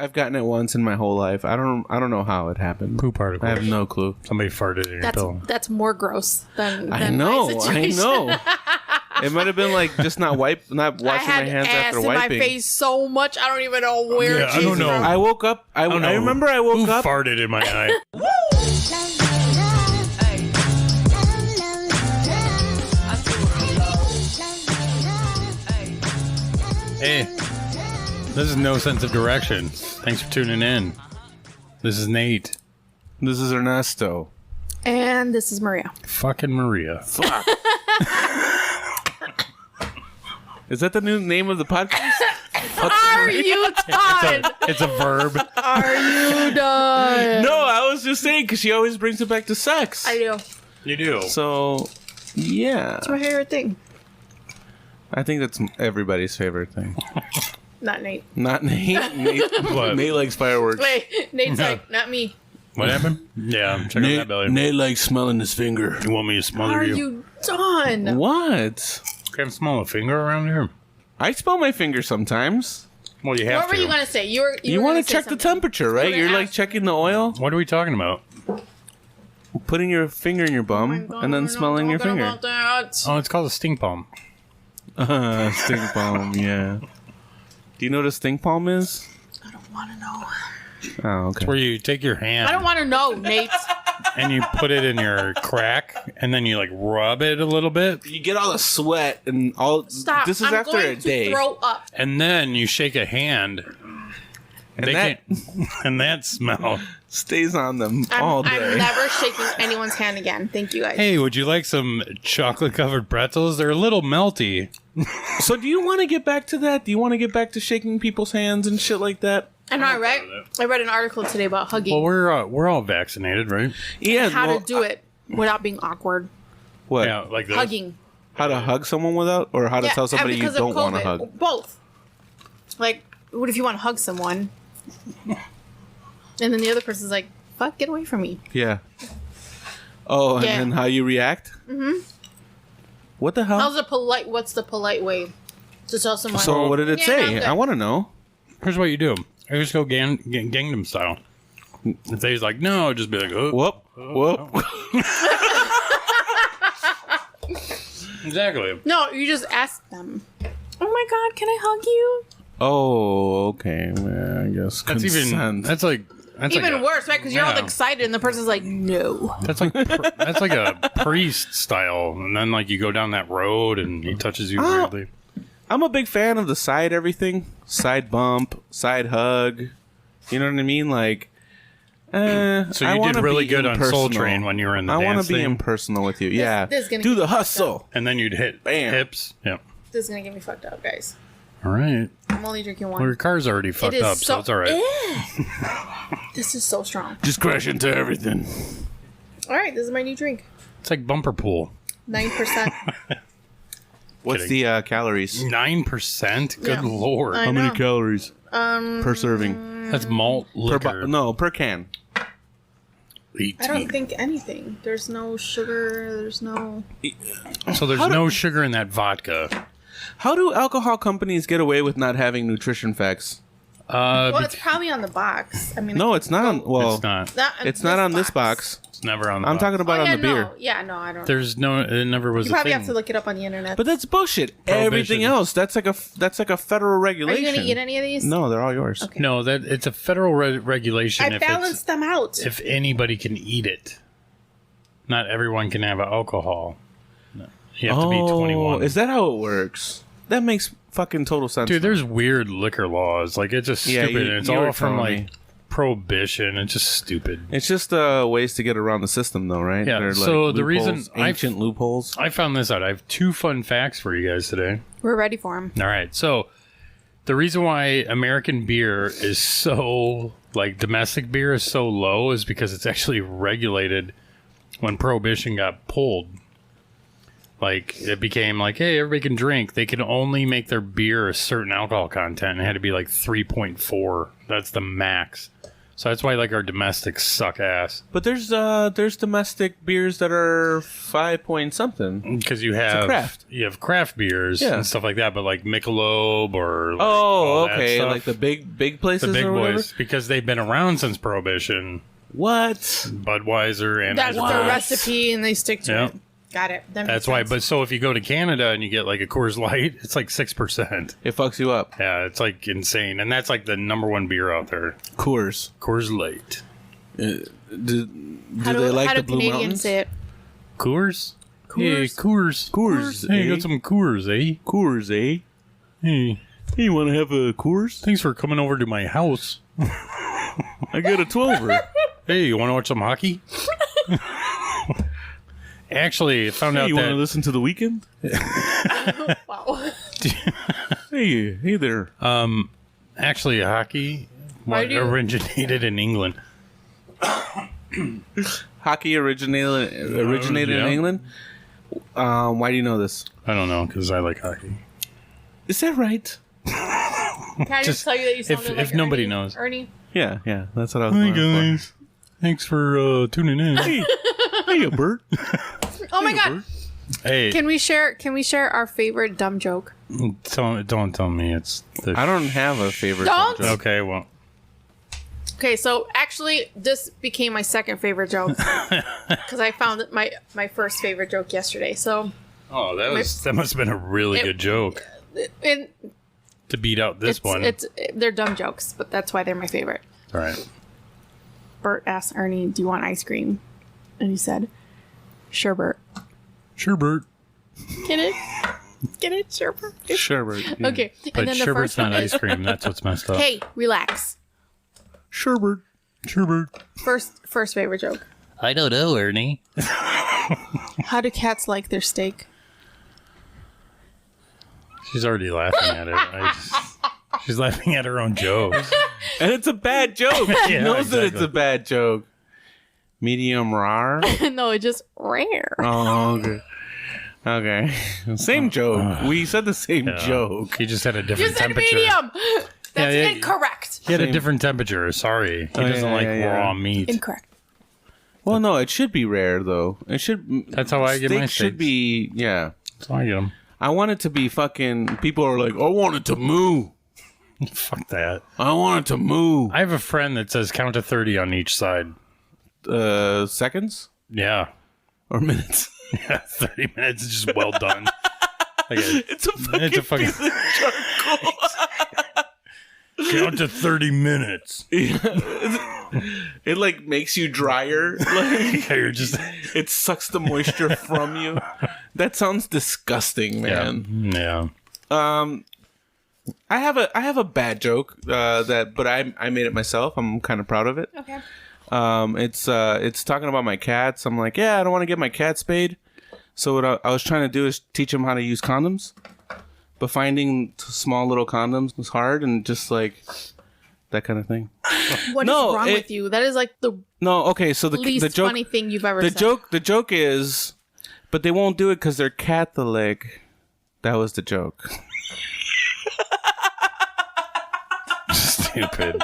I've gotten it once in my whole life. I don't know how it happened. Poop particles. I have no clue. Somebody farted in your pill. That's more gross than I know. my situation. It might have been like just not washing my hands after wiping. I had ass in my face so much, I don't even know where. Yeah, I don't know. I woke up. I remember I woke up. Who farted in my eye? Hey, this is No Sense of Direction. Thanks for tuning in. This is Nate. This is Ernesto. And this is Maria. Fucking Maria. Fuck. Is that the new name of the podcast? Are you done? It's a verb. Are you done? No, I was just saying because she always brings it back to sex. I do. You do. So, yeah. It's my favorite thing. I think that's everybody's favorite thing. Not Nate. Not Nate. Nate likes fireworks. Wait, Nate's like, not me. What happened? Yeah, I'm checking that belly. Nate likes smelling his finger. You want me to smother Are you? you done? What? Can't smell a finger around here. I smell my finger sometimes. Well, you have What were to. you going to say? You want to check the temperature, right? gonna You're like ask- checking the oil, What are we talking about? putting your finger in your bum, and then smelling your finger. About that. Oh, it's called a stink palm. Stink palm, yeah. Do you know what a stink palm is? I don't want to know. Oh, okay. It's where you take your hand I don't want to know, Nate. and you put it in your crack, and then you like rub it a little bit, You get all the sweat and all. Stop. This is I'm after going a to day. throw up. and then you shake a hand. And They that can't, and that smell. stays on them all I'm day. never shaking anyone's hand again. Thank you, guys. Hey, would you like some chocolate-covered pretzels? They're a little melty. So do you want to get back to that? Do you want to get back to shaking people's hands and shit like that? I know, right? I read an article today about hugging. Well, we're all vaccinated, right? Yeah. How to do it without being awkward. What? Yeah, like this. Hugging. How to hug someone without, or how to tell somebody you because don't of want to COVID. hug? Both. Like, what if you want to hug someone? And then the other person's like, fuck, get away from me. Yeah. Oh, and Yeah. then how you react? Mm-hmm. What the hell? What's the polite way to tell someone? So what did it Yeah, say? I'm good. I want to know. Here's what you do. You just go Gangnam style. If they's like, no, just be like, oh. Whoop. Whoop. Exactly. No, you just ask them. Oh my god, can I hug you? Oh, okay. Well, I guess That's consent. That's Even like worse, right? Because you're all yeah. excited and the person's like, no. That's like a priest style, and then like you go down that road and he touches you weirdly. I'm a big fan of the side everything. Side bump, side hug. You know what I mean? Like, So I you wanna did really be good on Soul impersonal. Train when you were in the I dance want to be thing, impersonal with you. Yeah. this is gonna Do be the fucked hustle. and then you'd hit Bam. hips. Yeah. This is going to get me fucked up, guys. All right. I'm only drinking one. Well, your car's already fucked is up, so it's all right. This is so strong. Just crash into everything. All right, this is my new drink. It's like bumper pool. 9%. What's Kidding. the calories? 9%. Good Yeah. lord. I How many know. calories per serving? That's malt liquor. Per can. 18. I don't think anything. There's no sugar. There's no... So there's no sugar in that vodka. How do alcohol companies get away with not having nutrition facts? Well, it's probably on the box. I mean, No, it's not on. Well, It's not. it's not on this box. It's never on the I'm box. talking about on the beer. No. Yeah, no, I don't. There's no. It never was You a probably thing. have to look it up on the internet. But that's bullshit. Prohibition. Everything else, that's like a federal Are regulation. you going to eat any of these? No, they're all yours. Okay. No, that it's a federal regulation. I balanced them out. If anybody can eat it, not everyone can have alcohol. No. You have to be 21. Is that how it works? That makes fucking total sense. Dude, there's weird liquor laws. Like it's just Yeah, stupid. you- and it's you all were from telling like me. prohibition. It's just stupid. It's just ways to get around the system, though, right? Yeah, They're so like the reason loopholes, ancient loopholes. I found this out. I have 2 fun facts for you guys today. We're ready for them. All right. So the reason why American beer is so like domestic beer is so low is because it's actually regulated when Prohibition got pulled. Like it became like, hey, everybody can drink. They can only make their beer a certain alcohol content. It had to be like 3.4. That's the max. So that's why like our domestics suck ass. But there's domestic beers that are 5 point something. Because you have craft beers and stuff like that, but like Michelob or like all that okay, stuff. like the big places, the big or whatever? boys, because they've been around since Prohibition. What? Budweiser and That's their recipe, and they stick to it. Got it. That's why. But so if you go to Canada and you get like a Coors Light, it's like 6%. It fucks you up. Yeah, it's like insane, and that's like the number one beer out there. Coors Light. Do they like how the do Blue Canadians Mountains? say it? Coors. Coors. Hey, Coors. Coors. Hey, eh? you got some Coors, eh? Coors, eh? Hey, You want to have a Coors? thanks for coming over to my house. I got a 12er. Hey, you want to watch some hockey? Actually, I found out You want to that listen to The Weeknd? Wow. Hey there. actually hockey Why do you- originated in England. Hockey originated yeah. in England. Why do you know this? I don't know because I like hockey. Is that right? Can I just tell you that you sounded if like nobody Ernie? knows. Ernie? Yeah, that's what I was Hey going guys, thanks for tuning in. for. Hey, Bert. Oh my god. Hey, Can we share our favorite dumb joke? don't tell me it's the. I don't have a favorite. Don't? joke. Okay, well, Okay, so actually this became my second favorite joke because I found my first favorite joke yesterday. So that must have been a really good joke it, to beat out this one. they're dumb jokes, but that's why they're my favorite. All right. Bert asked Ernie, "Do you want ice cream?" And he said, "Sure, Bert." Sure, Bert. Get it? Get it? Sure, Bert. Sherbert. Yeah. Okay, But and then the Sherbert's first not one ice is, cream. That's what's messed up. "Hey, relax." Sherbert. Sure, Bert. First favorite joke. I don't know, Ernie. How do cats like their steak? She's already laughing at it. She's laughing at her own jokes. And it's a bad joke. She Yeah, knows that it's exactly. a bad joke. Medium rare. No, it's just rare. Oh, okay. Okay. Same joke. We said the same joke. He just had a You different said temperature. medium. That's yeah. incorrect. He had a Same. different temperature. Sorry. He Oh, doesn't yeah, like yeah, yeah. raw meat. Incorrect. Well, no, it should be rare though. It should. That's how I get my steak. Should steaks. be. Yeah. So I get him. I want it to be fucking. People are like, I want it to moo. Fuck that. I want it to moo. I have a friend that says count to 30 on each side. Seconds Yeah. or minutes. Yeah, 30 minutes is just well done. It's a fucking. Piece of charcoal. Count to 30 minutes. It like makes you drier. Like You're just it sucks the moisture from you. That sounds disgusting, man. yeah. I have a bad joke but I made it myself. I'm kind of proud of it. Okay. It's talking about my cats. I'm like, yeah, I don't want to get my cat spayed. So what I was trying to do is teach them how to use condoms. But finding small little condoms was hard, and just like that kind of thing. What is No, wrong with you? That is like the No, okay. So the least joke, funny thing you've ever the said. the joke is, but they won't do it because they're Catholic. That was the joke. Stupid.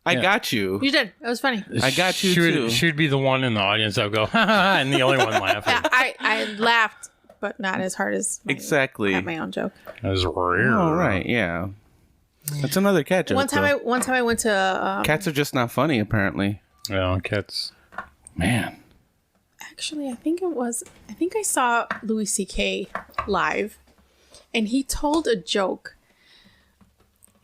I got you. You did. That was funny. I got you too. She'd be the one in the audience that would go, ha ha ha, and the only one laughing. Yeah, I laughed, but not as hard as Exactly. at my own joke. That was rare. Oh right, yeah. That's another cat joke. One time I went to Cats are just not funny, apparently. Yeah, cats. Man. actually I think I saw Louis C.K. live, and he told a joke.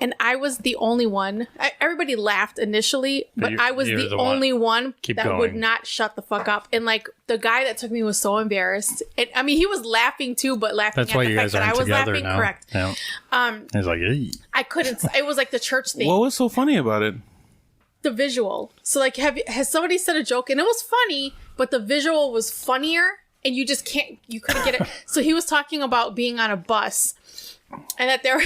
And I was the only one. Everybody laughed initially, but I was you're the the one. only one Keep that going. would not shut the fuck up. And like the guy that took me was so embarrassed. And I mean, he was laughing too, but laughing That's at why the you fact guys that I aren't was together laughing. now. Correct. Yeah. He's like, hey. I couldn't. It was like the church thing, What was so funny about it? the visual. So like, has somebody said a joke and it was funny, but the visual was funnier, and you couldn't get it. So he was talking about being on a bus. And that there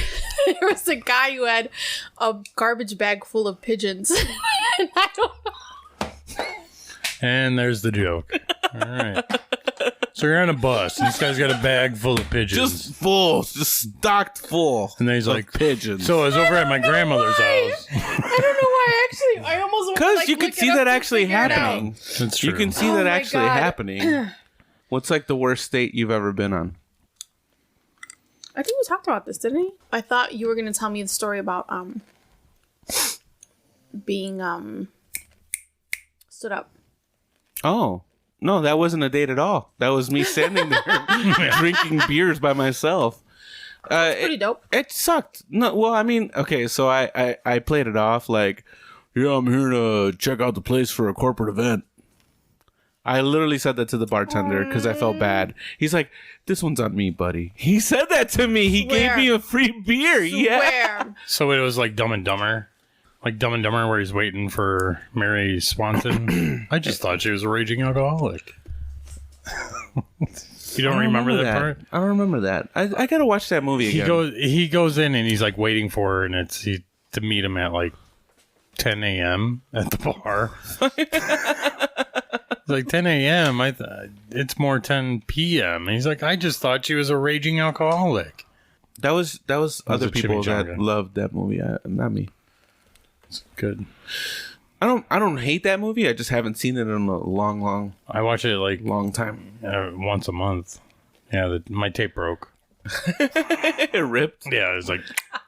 was a guy who had a garbage bag full of pigeons. And I don't know. And there's the joke. All right. So you're on a bus. And this guy's got a bag full of pigeons. Just stocked full. And then he's like, pigeons. So I was over at my grandmother's house. I don't know why. I almost went to, Because like, you can look see it up that to actually figure it out. happening. That's true. You can see Oh that my actually God. happening. What's like the worst state you've ever been on? I think we talked about this, didn't we? I thought you were going to tell me the story about being stood up. Oh. No, that wasn't a date at all. That was me standing there drinking beers by myself. Pretty dope. It sucked. No, well, I mean, okay, so I played it off like, yeah, I'm here to check out the place for a corporate event. I literally said that to the bartender because I felt bad. He's like, this one's on me, buddy. He said that to me. He gave me a free beer. Yeah. Where? So it was like Dumb and Dumber. Like Dumb and Dumber where he's waiting for Mary Swanson. I just thought she was a raging alcoholic. You don't remember that part? I don't remember that. I gotta watch that movie again. He goes in and he's like waiting for her, and it's to meet him at like 10 a.m. at the bar. It's like 10 a.m. It's more 10 p.m. And he's like, I just thought she was a raging alcoholic. That was other a people that chimichanga. loved that movie. Not me. It's good. I don't hate that movie. I just haven't seen it in a long I watch it like time. once a month. Yeah, my tape broke. It ripped. Yeah, it was like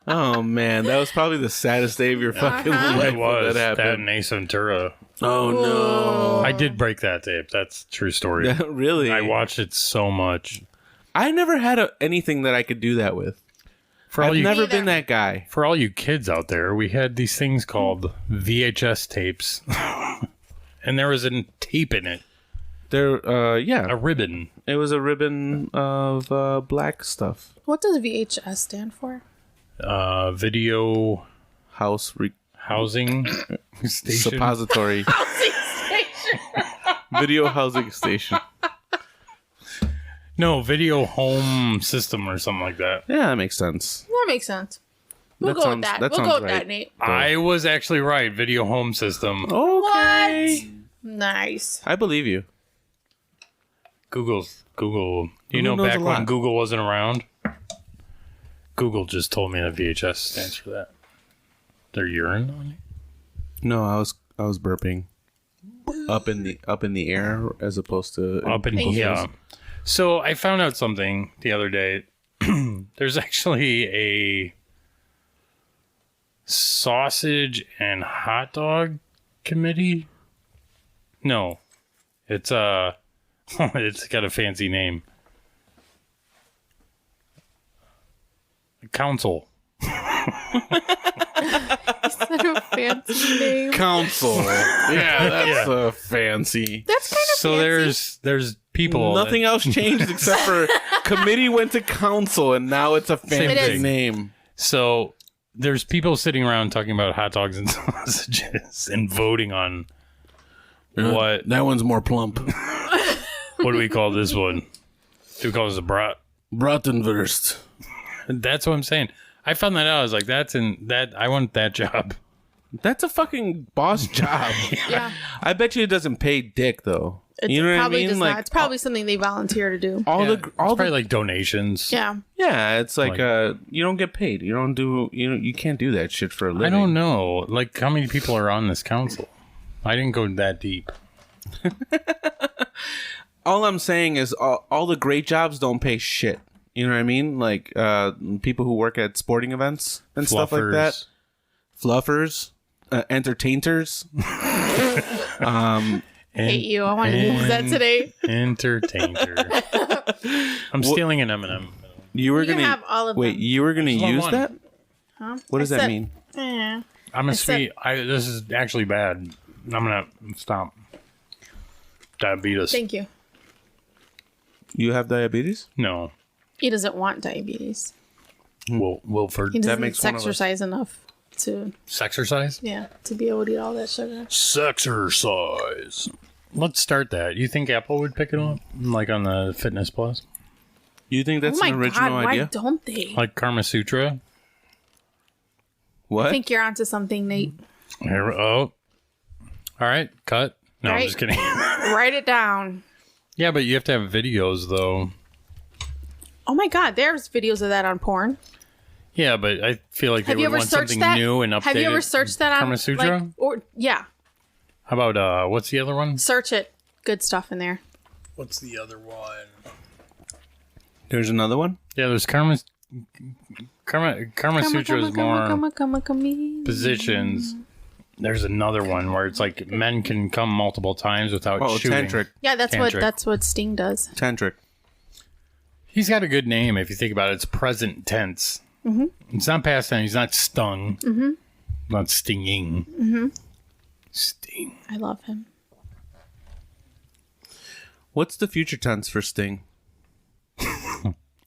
Oh man, that was probably the saddest day of your fucking life. it was when that that happened. and Ace Ventura. Oh no. I did break that tape. That's a true story. Really? I watched it so much. I never had anything that I could do that with. I've never been that guy. For all you kids out there, we had these things called VHS tapes, and there was a tape in it, Yeah. a ribbon. It was a ribbon of black stuff. What does VHS stand for? Video housing station. Suppository. Video housing station. No, video home system or something like that. Yeah, that makes sense. That makes sense. We'll go with that. We'll go with that, Nate. I was actually right. Video home system. Okay. Nice. I believe you. Google. You Google know, knows back a lot. when Google wasn't around, Google just told me that VHS stands for that. Their urine on it. No, I was burping up in the air as opposed to Up in yeah. So I found out something the other day. There's actually a sausage and hot dog committee. No, it's it's got a fancy name. Council. Is that a fancy name? Council. Yeah, that's fancy. That's kind of So fancy. there's people. Nothing else changed except for committee went to council, and now it's a fancy thing. name. So there's people sitting around talking about hot dogs and sausages and voting on what That one's more plump. what do we call this one? Do we call this a brat? Bratwurst. That's what I'm saying. I found that out. I was like, I want that job. That's a fucking boss job. Yeah. I bet you it doesn't pay dick though. It's You know what I probably mean? does Like not. It's probably something they volunteer to do. all Yeah, the it's probably like donations. Yeah. yeah, it's like you don't get paid. You don't do you can't do that shit for a living. I don't know. Like, how many people are on this council? I didn't go that deep. All I'm saying is all the great jobs don't pay shit. You know what I mean? Like people who work at sporting events and stuff like that. Fluffers, entertainers. Hate you. I want to use that today. Entertainer. I'm stealing an M&M. You were You can gonna have all of wait. them. You were gonna Just want use one. that? Huh? What does I that said- mean? Eh. I'm a said- sweet. This is actually bad. I'm gonna stop. Diabetes. Thank you. You have diabetes? No. He doesn't want diabetes. Wilford. He doesn't makes one of us. exercise enough to Sexercise? to be able to eat all that sugar. Sexercise. Let's start that. You think Apple would pick it up? Like on the Fitness Plus? You think that's Oh my an original God! idea? Why don't they? Like Karma Sutra? What? I think you're onto something, Nate. All right. Cut. No, I'm Right. just kidding. Write it down. Yeah, but you have to have videos, though. Oh my God, there's videos of that on porn. Yeah, but I feel like Have they you would ever want searched something that? new and updated. Have you ever searched that on Kama Sutra? Like, or yeah, How about, what's the other one? search it. Good stuff in there. What's the other one? There's another one. Yeah, there's Karma Sutra is more positions. There's another one where it's like men can come multiple times without shooting. Tantric. Yeah, that's what Sting does. Tantric. He's got a good name if you think about it. It's present tense. Mm-hmm. It's not past tense. He's not stung. Mm-hmm. Not stinging. Mm-hmm. Sting. I love him. What's the future tense for Sting?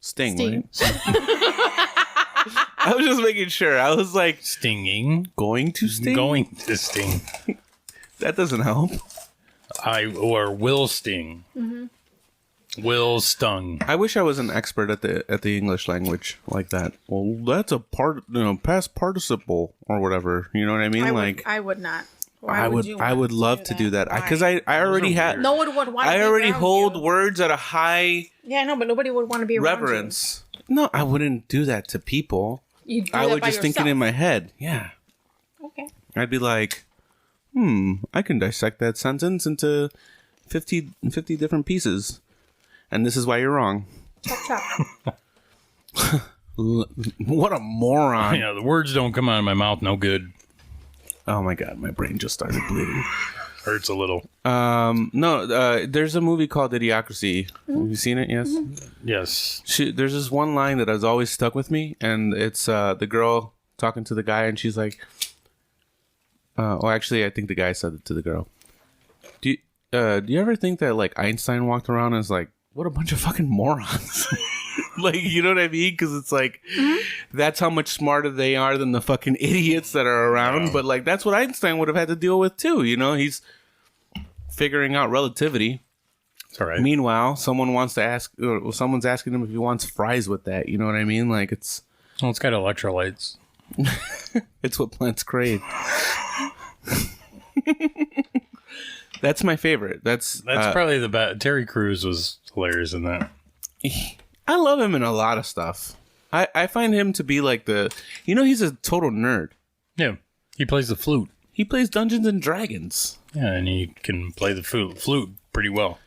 Sting, Sting. right? I was just making sure. I was like, Stinging. going to sting? Going to sting. That doesn't help. Or will sting. Mm-hmm. Will stung. I wish I was an expert at the English language like that. Well, that's a past participle or whatever. You know what I mean? I would not. I would love to do that because I already have. No one would want. I already hold words at a high. Yeah, I know, but nobody would want to be around reverence. No, I wouldn't do that to people. I would just think it in my head. Yeah. Okay. I'd be like, I can dissect that sentence into 50 different pieces. And this is why you're wrong. Chop chop. What a moron. Yeah, the words don't come out of my mouth no good. Oh my God, my brain just started bleeding. Hurts a little. No, there's a movie called Idiocracy. Have you seen it? Yes? Yes. There's this one line that has always stuck with me, and it's the girl talking to the guy, and she's like, actually, I think the guy said it to the girl. Do you ever think that, like, Einstein walked around and was like, what a bunch of fucking morons? Like, you know what I mean? Because it's like, that's how much smarter they are than the fucking idiots that are around. But, like, that's what Einstein would have had to deal with, too. You know, he's figuring out relativity. It's all right. Meanwhile, someone's asking him if he wants fries with that. You know what I mean? Like, it's got electrolytes. it's what plants crave. That's my favorite. That's probably the best. Terry Crews was hilarious in that. I love him in a lot of stuff. I find him to be like he's a total nerd. Yeah. He plays the flute. He plays Dungeons and Dragons. Yeah, and he can play the flute pretty well.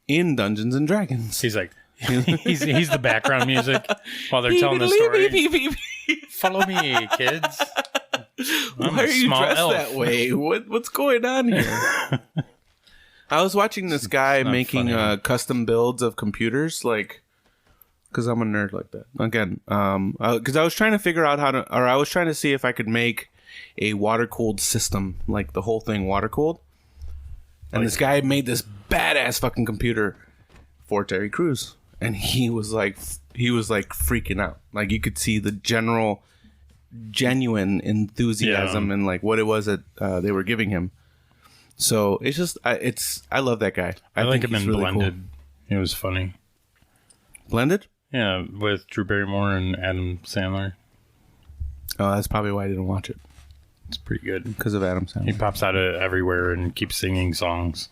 In Dungeons and Dragons. He's like, he's the background music while they're telling the story. Follow me, kids. Why are you dressed that way? What's going on here? I was watching this guy making custom builds of computers, like, because I'm a nerd like that. Again, because I was trying to figure out I was trying to see if I could make a water-cooled system, like the whole thing water-cooled. And this guy made this badass fucking computer for Terry Crews. And he was like freaking out. Like, you could see the genuine enthusiasm and like what it was that they were giving him. So it's just, I love that guy. I like him in really Blended. Cool. It was funny. Blended? Yeah, with Drew Barrymore and Adam Sandler. Oh, that's probably why I didn't watch it. It's pretty good. Because of Adam Sandler. He pops out of everywhere and keeps singing songs.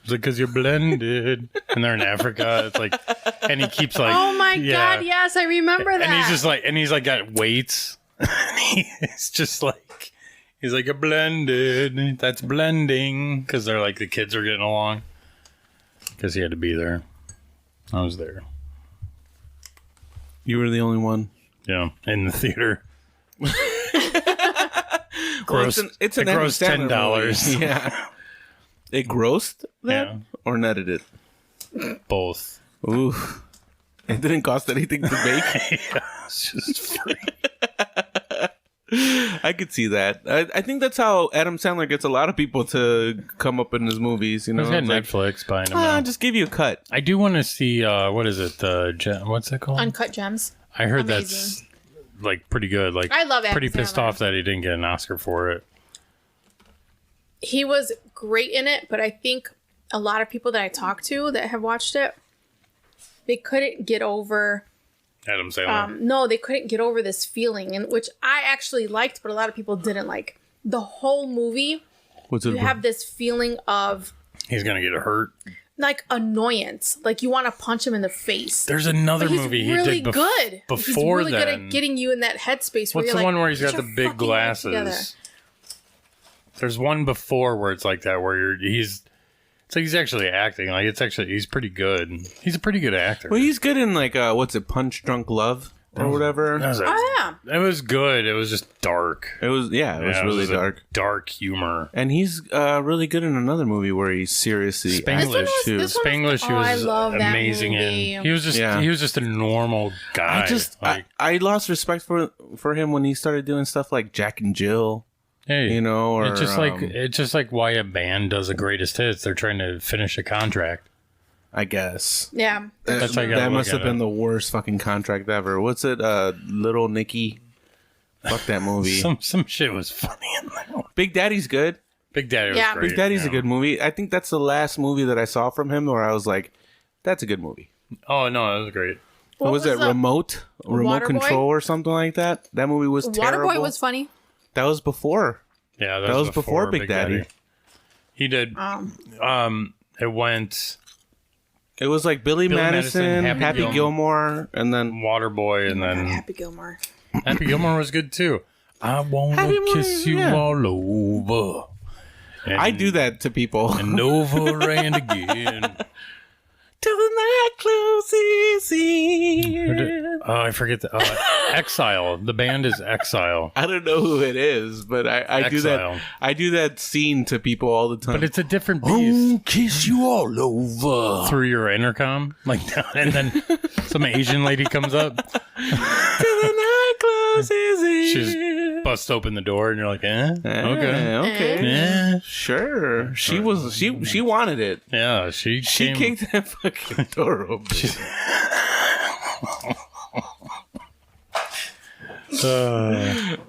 It's like, because you're blended. And they're in Africa. It's like, and he keeps like. Oh my God, yes, I remember that. And he's just like, got weights. It's just like, he's like, a blended. That's blending. Because they're like, the kids are getting along. Because he had to be there. I was there. You were the only one. Yeah, in the theater. It's an grossed $10. Yeah. It grossed that or netted it? Both. Ooh. It didn't cost anything to make? Yeah, it's just free. I could see that. I think that's how Adam Sandler gets a lot of people to come up in his movies. You know, he's got Netflix buying them now. Just give you a cut. I do want to see, what is it? What's that called? Uncut Gems. I heard that's like pretty good. Like, I love Adam pretty pissed Sandler. off that he didn't get an Oscar for it. He was great in it, but I think a lot of people that I talked to that have watched it, they couldn't get over Adam Sandler. No, they couldn't get over this feeling, and which I actually liked, but a lot of people didn't like. The whole movie, you have this feeling of he's gonna get hurt. like annoyance. Like you want to punch him in the face. There's another But he's movie really he did good. before he's really then. good at getting you in that headspace. Where What's you're the like, one where he's got "Get the your big fucking life together." glasses? There's one before where it's like that, where it's like he's actually acting. Like he's pretty good. He's a pretty good actor. Well, he's good in like what's it, Punch Drunk Love or whatever. Oh yeah. It was good. It was just dark. It was really just a dark. dark humor. And he's really good in another movie where he's seriously Spanglish too. Spanglish, he was I love that amazing movie. in. He was just a normal guy. I lost respect for him when he started doing stuff like Jack and Jill. Hey, you know, or it's just like why a band does a greatest hits. They're trying to finish a contract. I guess. Yeah. That's how you gotta that look must have at been it. the worst fucking contract ever. What's it? Little Nicky. Fuck that movie. Some shit was funny in there. Big Daddy's good. Big Daddy was Yeah. great. Big Daddy's yeah. a good movie. I think that's the last movie that I saw from him where I was like, that's a good movie. Oh no, that was great. What was it? the- Remote Waterboy? Control or something like that? That movie was terrible. Waterboy was funny. That was before. Yeah, That was before Big Daddy. He did. It went It was like Billy Madison, Happy Gilmore, and then Waterboy, and then Happy Gilmore. Happy Gilmore was good too. I wanna Happy kiss you yeah. all over. And, I do that to people. and over and again. Till the night closes in. Oh, I forget the Exile. The band is Exile. I don't know who it is, but I do Exile. that. I do that scene to people all the time. But it's a different beast. Kiss you all over. Through your intercom, like, and then some Asian lady comes up. Till the night closes in. She just busts open the door, and you're like, okay, Okay. yeah, Sure. She wanted it. yeah. She She came, kicked that fucking door open.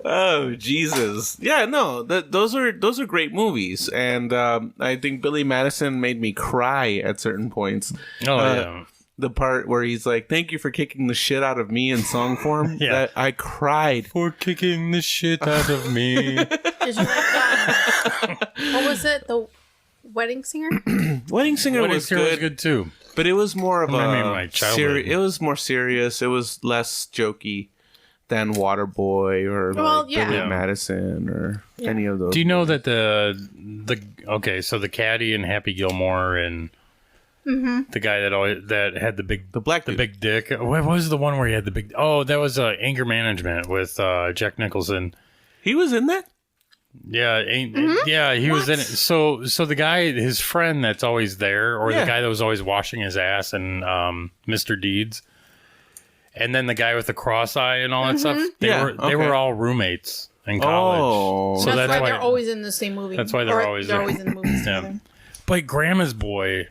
Oh Jesus! Yeah, no, those are great movies, and I think Billy Madison made me cry at certain points. Oh yeah. The part where he's like, "Thank you for kicking the shit out of me" in song form. Yeah. That I cried. For kicking the shit out of me. Did you like what was it? The Wedding Singer? Wedding Singer Wedding was Singer good, was good too. but it was more of my childhood. it was more serious. It was less jokey than Waterboy or Well, like yeah. Billy Yeah. Madison or any of those. Do you know that so the caddy and Happy Gilmore and the guy that had the black dude. big dick? What was the one where he had the big? Oh, that was Anger Management with Jack Nicholson. He was in that? Yeah, he was in it. So the guy, his friend that's always there, or the guy that was always washing his ass in Mr. Deeds, and then the guy with the cross eye and all that stuff. They were all roommates in college. Oh. So that's why they're always in the same movie. That's why they're always there. in the movies Yeah. together. But Grandma's Boy,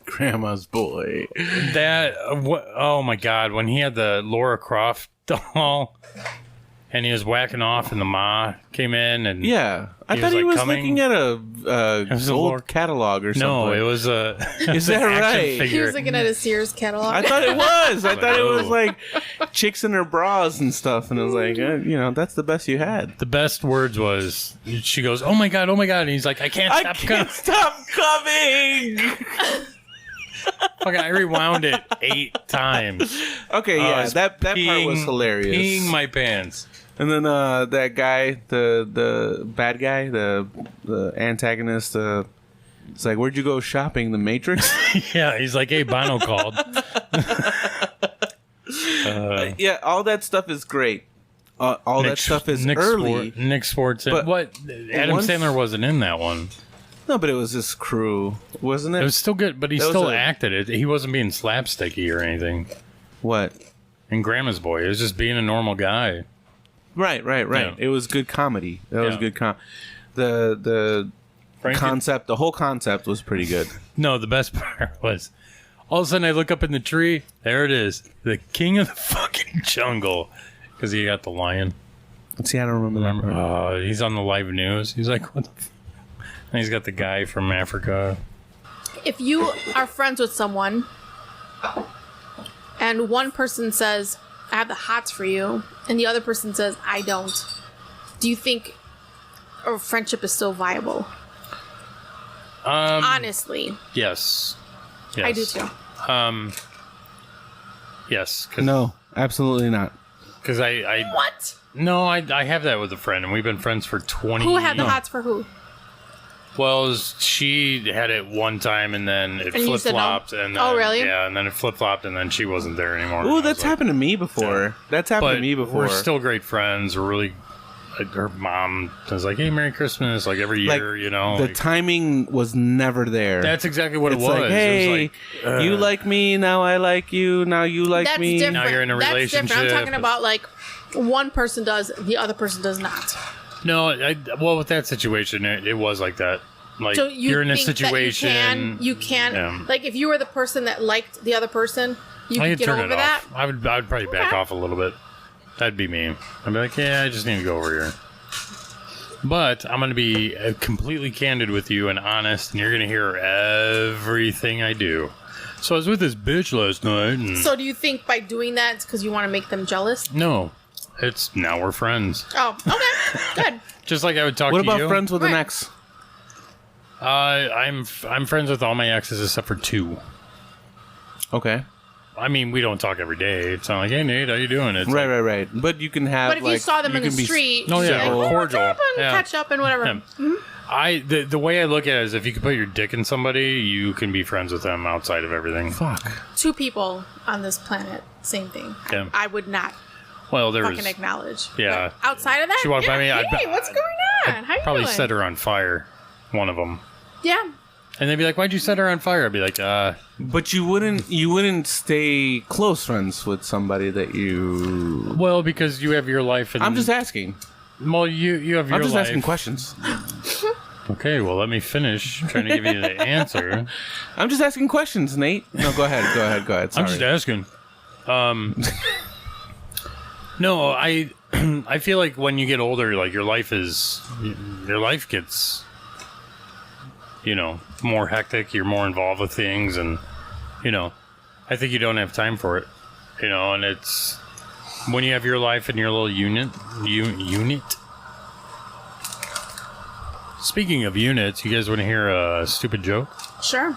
Grandma's Boy. that oh my God, when he had the Laura Croft doll. And he was whacking off, and the ma came in, and Yeah, I He thought was, he like, was coming. looking at a was a gold Lord- catalog or something. no, it was a Is that action right? He figure. was looking at a Sears catalog. I thought it was. I thought it was oh. like chicks in their bras and stuff, and I was like, that's the best you had. The best words was she goes, "Oh my god, oh my god," and he's like, "I can't I stop can't stop coming. Fucking, I rewound it 8 times. Okay, I yeah, was that part was hilarious. Peeing my pants. And then that guy, the bad guy, the antagonist, it's like, where'd you go shopping? The Matrix? Yeah, he's like, "Hey, Bono called." Yeah, all that stuff is great. All that stuff is early. Nick Swartz. But What? Adam once- Sandler wasn't in that one. No, but it was this crew, wasn't it? It was still good, but he That was still a- acted it. He wasn't being slapsticky or anything. What? In Grandma's Boy, he was just being a normal guy. Right. Yeah. It was good comedy. That was Yeah. good the Frankie- concept, the whole concept was pretty good. No, the best part was all of a sudden I look up in the tree. There it is, the king of the fucking jungle, because he got the lion. See, I don't remember that part. He's on the live news. He's like, what the and he's got the guy from Africa. If you are friends with someone and one person says, "I have the hots for you," and the other person says, "I don't," do you think a friendship is still viable? Honestly. Yes. Yes. I do too. Yes. No, absolutely not. Because I What? No, I have that with a friend, and we've been friends for 20 Who had the years. hots for who? Well, she had it one time, and then it And you said no? flip-flopped. And then, Oh, really? Yeah, and then it flip-flopped, and then she wasn't there anymore. Ooh, And I that's was like, happened to me before. Yeah. That's happened But to me before. we're still great friends. We're really... Her mom was like, hey, Merry Christmas, like every year, you know. The like, timing was never there. that's exactly what it's it was. like, hey, it was like, you like me, now I like you, now you like That's me. different. Now you're in a That's relationship. different. I'm talking about like one person does, the other person does not. No, well, with that situation, it was like that. Like, So you you're in a think situation. that you can Yeah. like if you were the person that liked the other person, you I could could get turn over it that. off. I would probably back Okay. off a little bit. That'd be me. I'd be like, yeah, I just need to go over here. But I'm going to be completely candid with you and honest, and you're going to hear everything I do. So I was with this bitch last night, and So do you think by doing that it's because you want to make them jealous? no, it's now we're friends. Oh, okay, good. Just like I would talk What to you. about friends with an Right. ex? I'm friends with all my exes except for 2. Okay. I mean, we don't talk every day. It's not like, hey, Nate, how you doing? It's Right, like, right. But you can have. But if you like, saw them in the can be- street, Oh, you'd yeah, be like, we're "Oh, what's cordial. up?" and Yeah. catch up and whatever. Yeah. The way I look at it is if you can put your dick in somebody, you can be friends with them outside of everything. Fuck. 2 people on this planet, same thing. Yeah. I would not Well, there fucking was acknowledge. Yeah. Like, outside of that, She walked by me, I'd Hey, be- what's going on? How you probably doing? set her on fire, one of them. Yeah. And they'd be like, why'd you set her on fire? I'd be like, But you wouldn't stay close friends with somebody that you. well, because you have your life. And, I'm just asking. well, you have your I'm just life. asking questions. Okay, well, let me finish trying to give you the answer. I'm just asking questions, Nate. No, go ahead. Go ahead. Go ahead. Sorry. I'm just asking. No, I feel like when you get older, like your life gets, more hectic. You're more involved with things, and I think you don't have time for it. And it's when you have your life and your little unit. Speaking of units, you guys want to hear a stupid joke? Sure.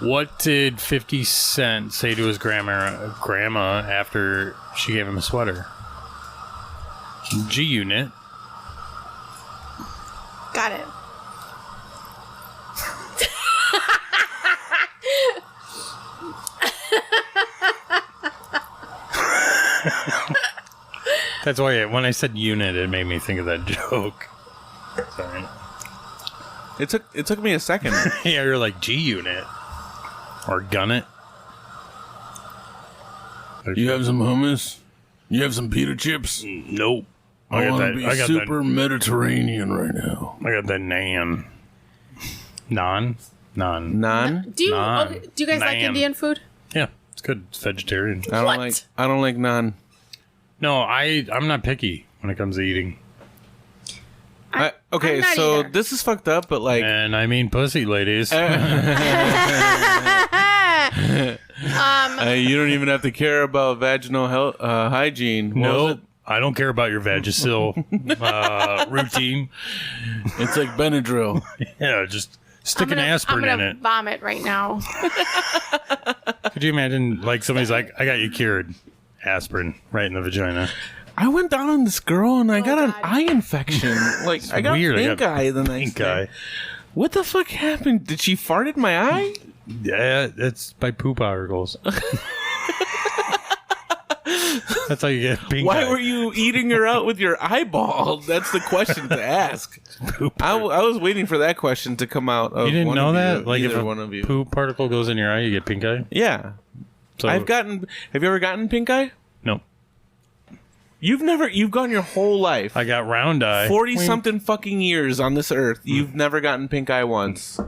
What did 50 Cent say to his grandma after she gave him a sweater? G-Unit. Got it. That's why when I said unit, it made me think of that joke. Sorry. It took me a second. Yeah, you're like G-Unit. Or gun it. You have some hummus? You have some pita chips? Nope. I want to that. be I got super Mediterranean right now. that. I got that nan. Non. Naan? Do you Naan. okay, do you guys like Naan. Indian food? Yeah, it's good. It's vegetarian. I What? don't like naan. No, I'm not picky when it comes to eating. Okay, I'm not so either. this is fucked up, but like And I mean pussy, ladies. you don't even have to care about vaginal health, hygiene. What was Nope. I don't care about your Vagisil routine. it? It's like Benadryl. Yeah, just stick an aspirin I'm in gonna it. vomit right now. Could you imagine, like, somebody's like, I got you cured. Aspirin right in the vagina. I went down on this girl and I got an God. eye infection. Like I got weird. I pink got eye the next Pink day. eye. What the fuck happened? Did she fart in my eye? Yeah, it's by poop particles. That's how you get pink Why eye. were you eating her out with your eyeball? That's the question to ask. I was waiting for that question to come out. Of You didn't one know of that? You, Like, if either a one of you. poop particle goes in your eye, you get pink eye? Yeah, So, Have you ever gotten pink eye? No. You've gone your whole life. I got round eye. 40 something fucking years on this earth. You've never gotten pink eye once.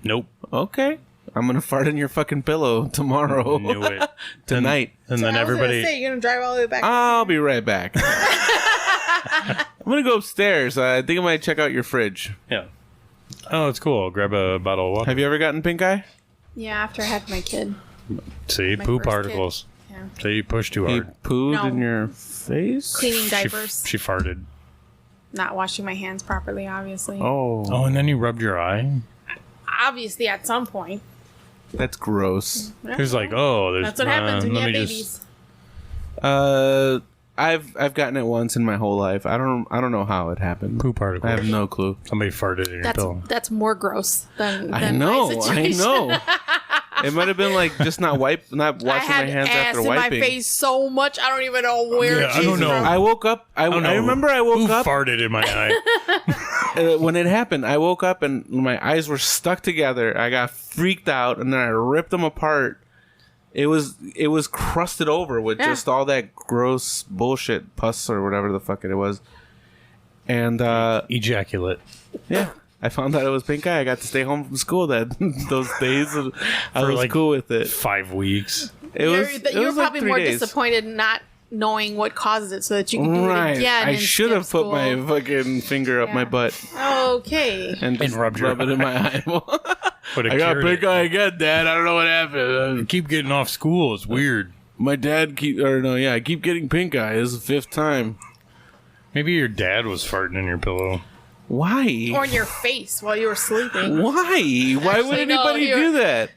Nope. Okay. I'm going to fart in your fucking pillow tomorrow. Knew it. Tonight. And So then I was everybody. gonna say, you're gonna drive all the way back. I'll be right back. I'm going to go upstairs. I think I might check out your fridge. Yeah. Oh, it's cool. I'll grab a bottle of water. Have you ever gotten pink eye? Yeah, after I had my kid. See, my poop first particles. kid. Yeah. So you pushed too He hard. pooed No. in your face? Cleaning She, diapers. she farted. Not washing my hands properly, obviously. Oh. Oh, and then you rubbed your eye? Obviously, at some point. That's gross. He was like, "Oh, there's." That's what happens when you let have me babies. I've gotten it once in my whole life. I don't know how it happened. Poo particles. I have no clue. Somebody farted in your pillow. That's more gross than I my know. situation. It might have been like just not washing I my had hands ass after in wiping. my face so much. I don't even know where. Yeah, I don't know. I woke up. I remember I woke Who up farted in my eye? when it happened. I woke up and my eyes were stuck together. I got freaked out and then I ripped them apart. It was crusted over with just all that gross bullshit, pus or whatever the fuck it was. And Ejaculate. yeah, I found out it was pink eye. I got to stay home from school those days. I was like cool with it. 5 weeks. It was You're like probably 3 more days. disappointed not knowing what causes it, so that you can do Right. it again. I and should have skip put my school. fucking finger up my butt Okay. and just rubbed your rub it in my eyeball. But I got pink eye again, Dad. I don't know what happened. Keep getting off school. It's weird. My dad I keep getting pink eye. This is the 5th time. Maybe your dad was farting in your pillow. Why? Or in your face while you were sleeping. Why? Why would Actually, no, anybody do that?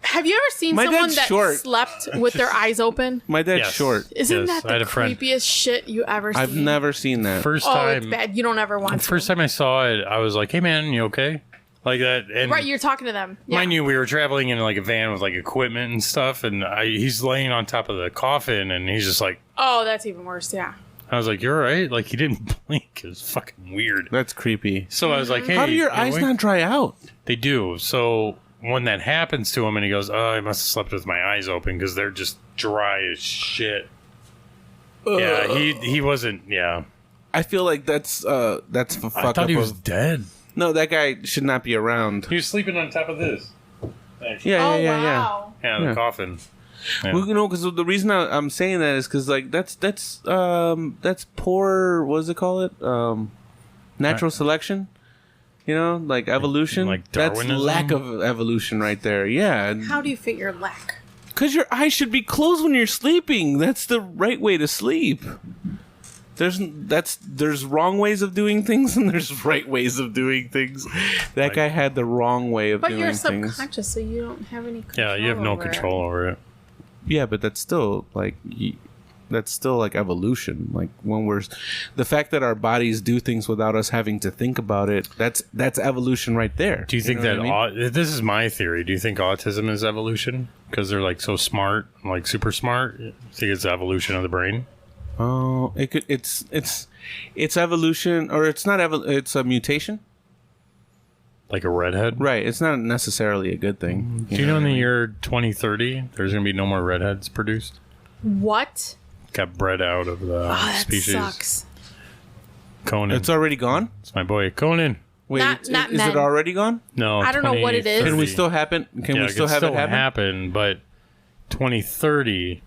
Have you ever seen My someone dad's that short. slept with their eyes open? My dad's Yes. short. Isn't Yes, that I had the a friend. creepiest shit you ever seen? I've never seen that. First Oh, time. it's bad. You don't ever want to. First time I saw it, I was like, "Hey, man, you okay?" Like that. And Right, you're talking to them. Yeah. mind you, we were traveling in like a van with like equipment and stuff, and he's laying on top of the coffin, and he's just like, Oh, that's even worse. Yeah. I was like, "You're all right." Like he didn't blink. It was fucking weird. That's creepy. So I was like, "Hey, How do your you eyes awake?" not dry out? They do. So when that happens to him, and he goes, "Oh, I must have slept with my eyes open because they're just dry as shit." Yeah, he wasn't. Yeah, I feel like that's a fuck I thought up he was of- dead. No, that guy should not be around. He was sleeping on top of this. Actually. Yeah, Oh, yeah, yeah, wow. Yeah, the Yeah. coffin. Yeah. Well, because the reason I'm saying that is because like that's poor. What does it call it? Natural selection. You know, like evolution. Like that's Darwinism? lack of evolution right there. Yeah, How do you figure lack? because your eyes should be closed when you're sleeping. That's the right way to sleep. There's wrong ways of doing things and there's right ways of doing things. That guy had the wrong way of But doing you're things. subconscious, so you don't have any control. Yeah, you have no over it. control over it. Yeah, but that's still like evolution. Like when the fact that our bodies do things without us having to think about it. That's evolution right there. Do you think know what I mean? this is my theory? Do you think autism is evolution because they're like so smart, like super smart? You think it's evolution of the brain? Oh, it could. It's evolution, or it's not. It's a mutation. Like a redhead? Right. It's not necessarily a good thing. Do you know in the year 2030 there's going to be no more redheads produced? What? Got bred out of the Oh, that species. sucks. Conan. It's already gone. It's my boy Conan. Wait, Not is men. it already gone? No, I don't know what it is. 2030. Can we still happen? Can we still have it happen? But 2030,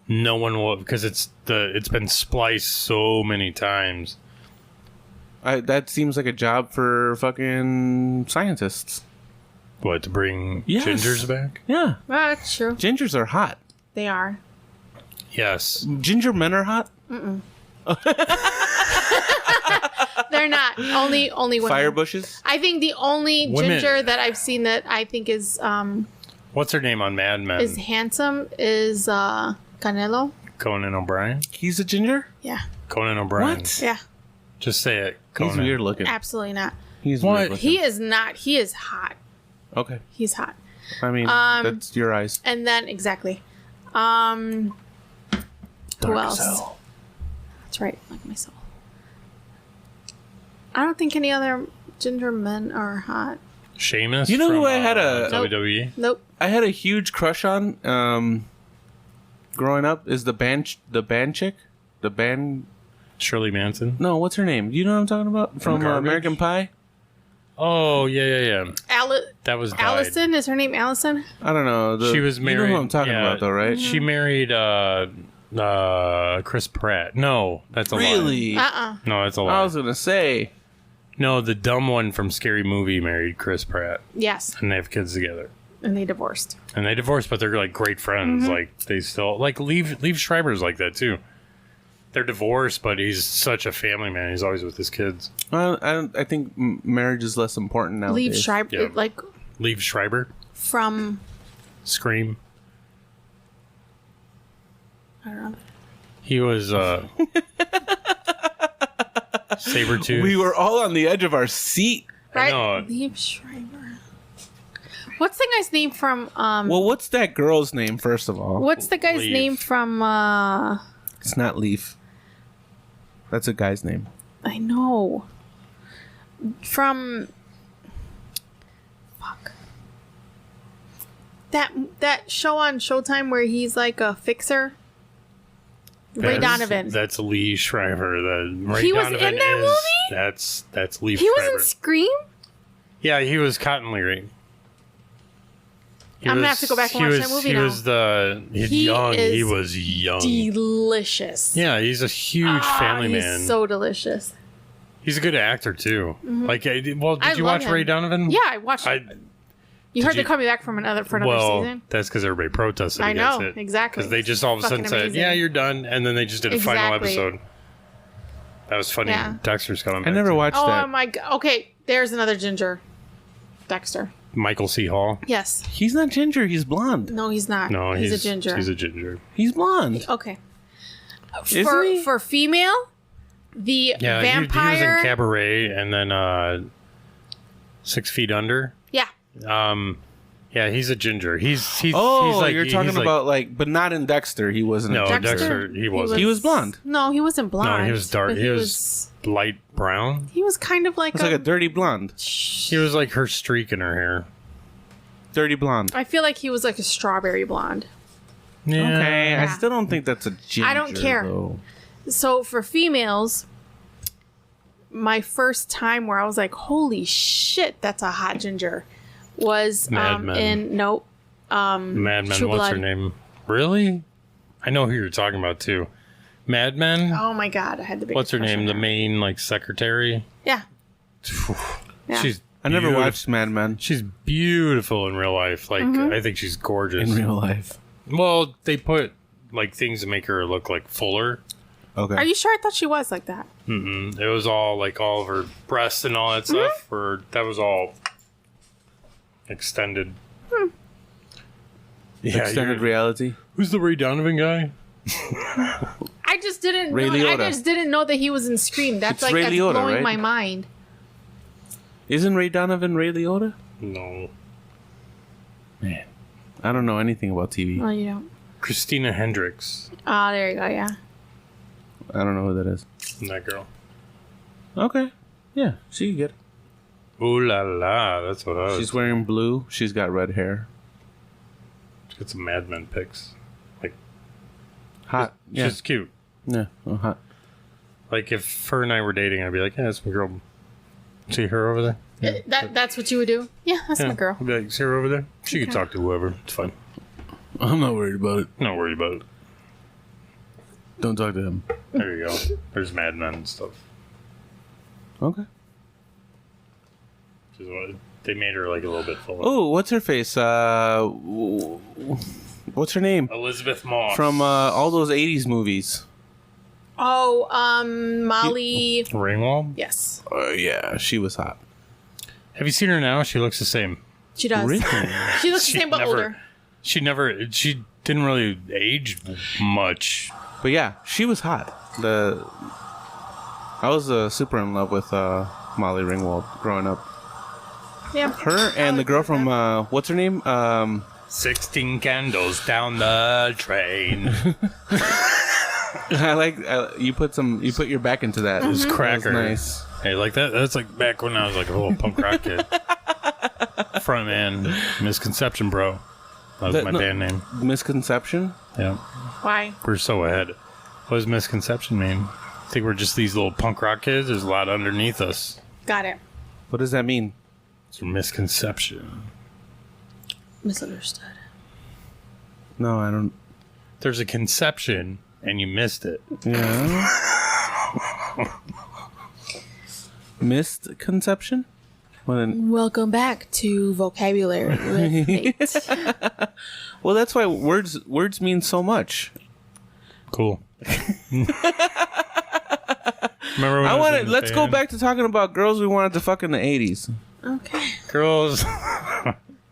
no one will, because it's been spliced so many times. That seems like a job for fucking scientists. What, to bring Yes. gingers back? Yeah, That's true. gingers are hot. They are. Yes. Ginger men are hot. They're not. Only women. Fire bushes. I think the only Women. ginger that I've seen that I think is What's her name on Mad Men? handsome is Canelo. Conan O'Brien? He's a ginger. Yeah. Conan O'Brien. What? Yeah. Just say it. Conan. He's weird looking. Absolutely not. He's What? weird looking. He is not. He is hot. Okay. He's hot. I mean, that's your eyes. And then exactly. Who else? That's right. Like my soul. I don't think any other ginger men are hot. Sheamus. You know from, who I had Nope. WWE? Nope. I had a huge crush on growing up is the band chick. The band. Shirley Manson. No, what's her name? Do you know what I'm talking about? From Garbage? American Pie? Oh, yeah. That was died. Allison? Is her name Allison? I don't know. She was married. You know who I'm talking yeah, about, though, right? She married Chris Pratt. No, that's a lie. Really? No, that's a I lie. was gonna say. No, the dumb one from Scary Movie married Chris Pratt, Yes. and they have kids together. And they divorced. And they divorced, but they're like great friends. Mm-hmm. Like they still like Liev Schreiber's like that too. They're divorced, but he's such a family man. He's always with his kids. I think marriage is less important nowadays. Leave Schreiber. Yeah. Like Liev Schreiber. from Scream. I don't know. He was Sabretooth. We were all on the edge of our seat. Right? know. Liev Schreiber. What's the guy's name from Well, what's that girl's name, first of all? what's the guy's Liev. name from It's not Leaf. That's a guy's name. I know. From fuck. That show on Showtime where he's like a fixer. Ray Donovan. That's Lee Shriver. Ray He was Donovan in that movie? That's Lee He was Shriver. in Scream? Yeah, he was Cotton Leary. I'm gonna have to go back and watch that movie He now. was He was young. Delicious. Yeah, he's a huge family he's man. so delicious. He's a good actor too. Like, did you I love watch him. Ray Donovan? Yeah, I watched it. You heard you- they're coming back from another Well, season? that's because everybody protested I against know, it. exactly. Because they just all of a sudden Fucking said, amazing. "Yeah, you're done," and then they just did a final Exactly. episode. That was funny. Yeah. Dexter's coming. I back never too. watched Oh that. my god. Okay, there's another ginger. Dexter. Michael C. Hall. Yes. He's not ginger. He's blonde. No, he's not. No, he's a ginger. He's a ginger. He's blonde. Okay. Isn't he? For female, the Yeah, vampire. he was in Cabaret and then 6 Feet Under. Yeah. Yeah, he's a ginger. He's Oh, like, you're talking he's like- about like, but not in Dexter. He wasn't. No, a ginger. Dexter, he wasn't. He was blonde. No, he wasn't blonde. No, he was dark. but He was light brown. He was kind of like It's like a dirty blonde. He was like her streak in her hair. Dirty blonde. I feel like he was like a strawberry blonde. Yeah. Okay, I Yeah. still don't think that's a ginger. I don't care. Though. So for females, my first time where I was like, "Holy shit, that's a hot ginger," was Mad Men. in Mad Men. True What's her Blood. name? Really? I know who you're talking about too. Mad Men. Oh my god, I had the big. What's her crush name? on The her. main like secretary. Yeah. Yeah. She's. I never beautiful. watched Mad Men She's beautiful in real life. Like Mm-hmm. I think she's gorgeous. in real life. Well, they put like things to make her look like fuller. Okay. Are you sure? I thought she was like that. It was all like all of her breasts and all that stuff. Or that was all extended. Yeah, Extended you're- reality? Who's the Ray Donovan guy? I just didn't. Ray know, I Liotta. just didn't know that he was in Scream. That's It's like Ray that's Liotta, blowing right? my mind. Isn't Ray Donovan Ray Liotta? No. Man, I don't know anything about TV. Oh, you don't. Christina Hendricks. Oh, there you go. Yeah. I don't know who that is. That girl. Okay. Yeah, she can get it. Ooh la la. That's what I was. She's wearing blue. She's got red hair. Got some Mad Men pics. Like, Hot. Yeah. she's cute. Yeah. Oh, hot. Like, if her and I were dating, I'd be like, yeah, that's my girl. See her over there? That's what you would do. Yeah, that's my girl. I'd be like, see her over there? She can Okay. talk to whoever. It's fine. I'm not worried about it. Not worried about it. Don't talk to him. There you go. There's Mad Men and stuff. Okay. Which is what they made her like a little bit fuller. Oh, what's her face? What's her name? Elizabeth Moss. From all those 80s movies. Oh, Molly. Ringwald? Yes, Yeah, she was hot. Have you seen her now? She looks the same. she does. Really? She looks the She same but older. She didn't really age much. But yeah, she was hot. I was super in love with Molly Ringwald growing up. Yeah. Her and the girl from what's her name? 16 candles down the train. I like you put your back into that. It was Cracker. Nice. Hey, like that? That's like back when I was like a little punk rock kid. Frontman, Misconception, bro. That was That- my no- band name. Misconception. Yeah, Why? we're so ahead. What does Misconception mean? I think we're just these little punk rock kids. There's a lot underneath us. Got it. What does that mean? It's a misconception. Misunderstood. No, I don't. There's a conception, and you missed it. Yeah. Missed conception. Welcome back to Vocabulary with Nate. Well, that's why words mean so much. Cool. Remember when I was want in to. the Let's go band? back to talking about girls we wanted to fuck in the 80s. Okay. Girls.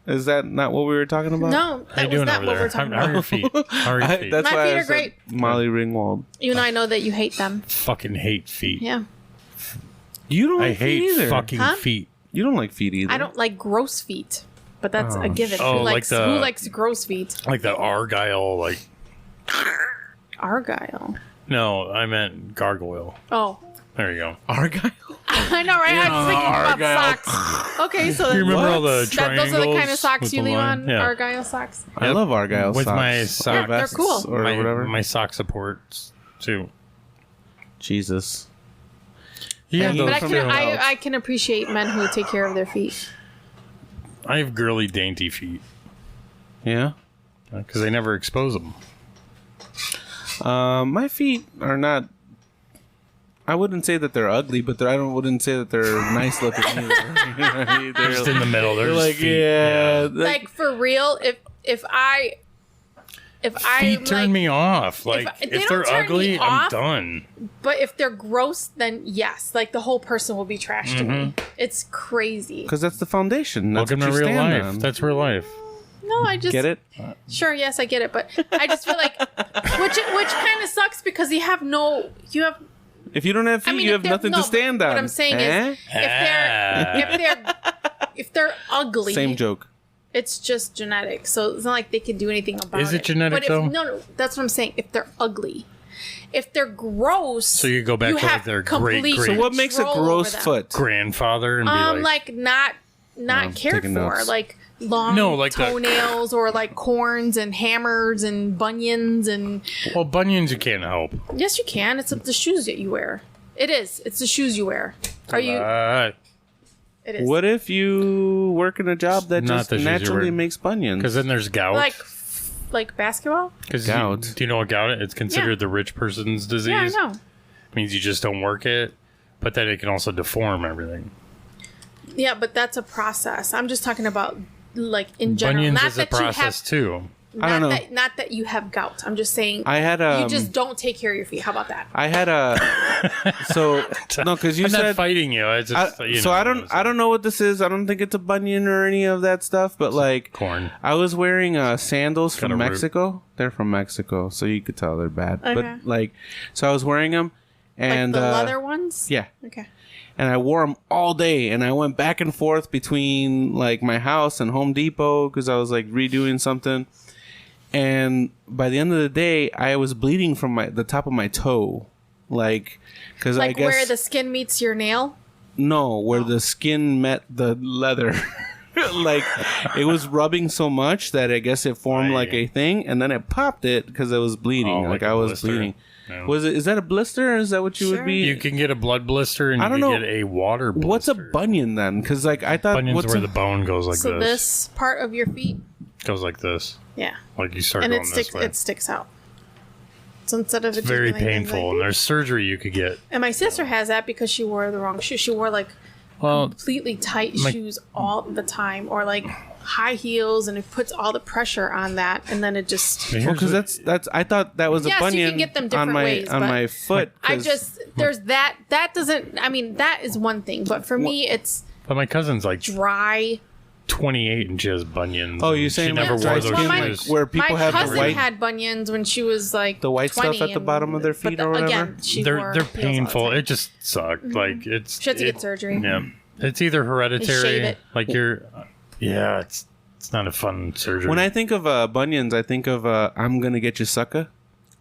Is that not what we were talking about? No, How you that was doing not over what there? we're talking How are about. your feet? How are your feet? That's My why feet I are said great. Molly Ringwald. You know, I know that you hate them. Fucking hate feet. Yeah. You don't I like hate feet either. fucking Huh? feet. You don't like feet either. I don't like gross feet, but that's a given. Oh, who, like likes, the- who likes gross feet? Like the Argyle, like... Argyle. No, I meant gargoyle. Oh. There you go. Argyle. I know, right? I was thinking Argyle. about socks. Okay, so You remember all the those triangles? are the kind of socks with you the leave line? on? Yeah. Argyle socks. I Yep. love Argyle With socks. my Or sock- Yeah, they're vests cool. or whatever. My sock supports, too. Jesus. Yeah, Hanging But I from can your couch. I can appreciate men who take care of their feet. I have girly, dainty feet. Yeah. Because they never expose them. My feet are not. I wouldn't say that they're ugly, but wouldn't say that they're nice looking either. You know what I mean? They're Just in the middle. They're just like, feet. yeah. Like for real, if I Feet turn like, me off. Like, they if don't they're turn ugly, me I'm off. done. but if they're gross, then yes, like the whole person will be trash to me. Mm-hmm. It's crazy. Because that's the foundation. That's Welcome to what you real stand life. on. That's real life. No, I just Get it? Sure, yes, I get it, but I just feel like which kind of sucks because you have If you don't have feet, I mean, you if have they're- nothing no, to stand on. What I'm saying Eh? is if they're ugly, Same joke. it's just genetic. So it's not like they can do anything about it. Is it genetic, but if, though? No, that's what I'm saying. If they're ugly. If they're gross, So you go back to, like, have their complete great- So what makes a control gross over them. foot? Grandfather and be Like not I'm cared taking for, notes. like long No, like the- toenails or like corns and hammers and bunions and well, bunions you can't help. yes, you can. It's the shoes that you wear. It is. It's the shoes you wear. Are you? It is. What if you work in a job that Not just the shoes you naturally wear. makes bunions? Because then there's gout. Like basketball? Because gout. Do you know what gout is? It's considered Yeah. the rich person's disease. Yeah, I know. It means you just don't work it, but then it can also deform everything. Yeah, but that's a process. I'm just talking about like in general. Bunions Not is a that you process have. too. I don't know. Not that you have gout. I'm just saying. I had you just don't take care of your feet. How about that? I had a so no, because you I'm not said fighting you. I just you so know, I don't know what this is. I don't think it's a bunion or any of that stuff. But like corn. I was wearing sandals Kinda from rude. Mexico. They're from Mexico, so you could tell they're bad. Okay. But like, so I was wearing them, and Like the leather ones? yeah, Okay. and I wore them all day, and I went back and forth between like my house and Home Depot because I was like redoing something. And by the end of the day, I was bleeding from the top of my toe, like because I Like guess where the skin meets your nail? no, where the skin met the leather. Like it was rubbing so much that I guess it formed like a thing, and then it popped it because it was bleeding. Oh, like like I a was blister. bleeding. Yeah. Was it? Is that a blister? Or is that what you Sure. would be? You can get a blood blister and I you don't can know. get a water blister. What's a bunion then? Because like I thought, Bunion's what's where a, the bone goes like So this. this part of your feet? Goes like this. Yeah. Like you start And going it this sticks way. it sticks out. So instead of it It's just very being like this, painful, like- and there's surgery you could get. and my sister has that because she wore the wrong shoes. She wore like Well, completely tight my- shoes all the time, or like high heels, and it puts all the pressure on that, and then it just. here's because what- that's I thought that was a Yes, you can bunion get them on different my ways, on but my foot. I 'cause- just there's that doesn't. I mean, that is one thing, but for me, it's but my cousin's like dry. 28 and she has bunions. Oh, and you're saying she never like wore dry those skin, my- like shoes. where people My have the cousin white. had bunions when she was like The white stuff 20 at the bottom of their but feet or whatever? Again, she They're wore heels all the painful. time. It just sucked. Like it's. She had to get it- surgery. Yeah, it's either shave hereditary, it. like you're. Yeah, it's not a fun surgery. When I think of bunions, I think of "I'm gonna get you, sucker."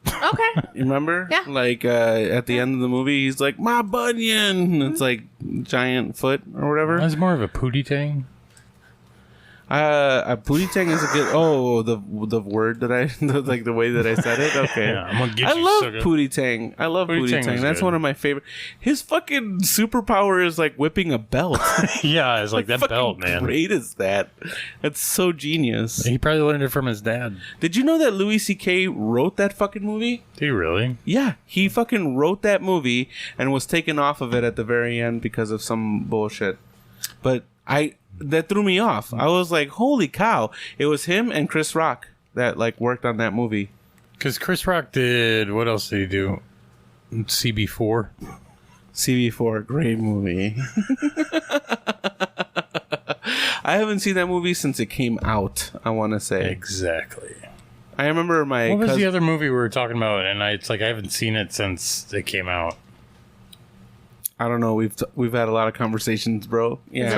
Okay. You remember? Yeah. Like at the end of the movie, he's like, "My bunion." And it's like giant foot or whatever. That's more of a pootietang. A pootietang is a good. Oh, the word that I like the way that I said it. Okay, Yeah, I'm gonna get I you, love sucker. pootietang. I love Pootietang pootietang. was That's good. one of my favorite. His fucking superpower is like whipping a belt. Yeah, it's like that fucking belt, man. Great is that? That's so genius. He probably learned it from his dad. Did you know that Louis C.K. wrote that fucking movie? Do you really? Yeah, he fucking wrote that movie and was taken off of it at the very end because of some bullshit. But that threw me off. I was like, holy cow. It was him and Chris Rock that like worked on that movie. Because Chris Rock did. What else did he do? CB4. CB4, great movie. I haven't seen that movie since it came out, I want to say. Exactly. I remember my What was the other movie we were talking about? And it's like I haven't seen it since it came out. I don't know. We've had a lot of conversations, bro. Yeah, It's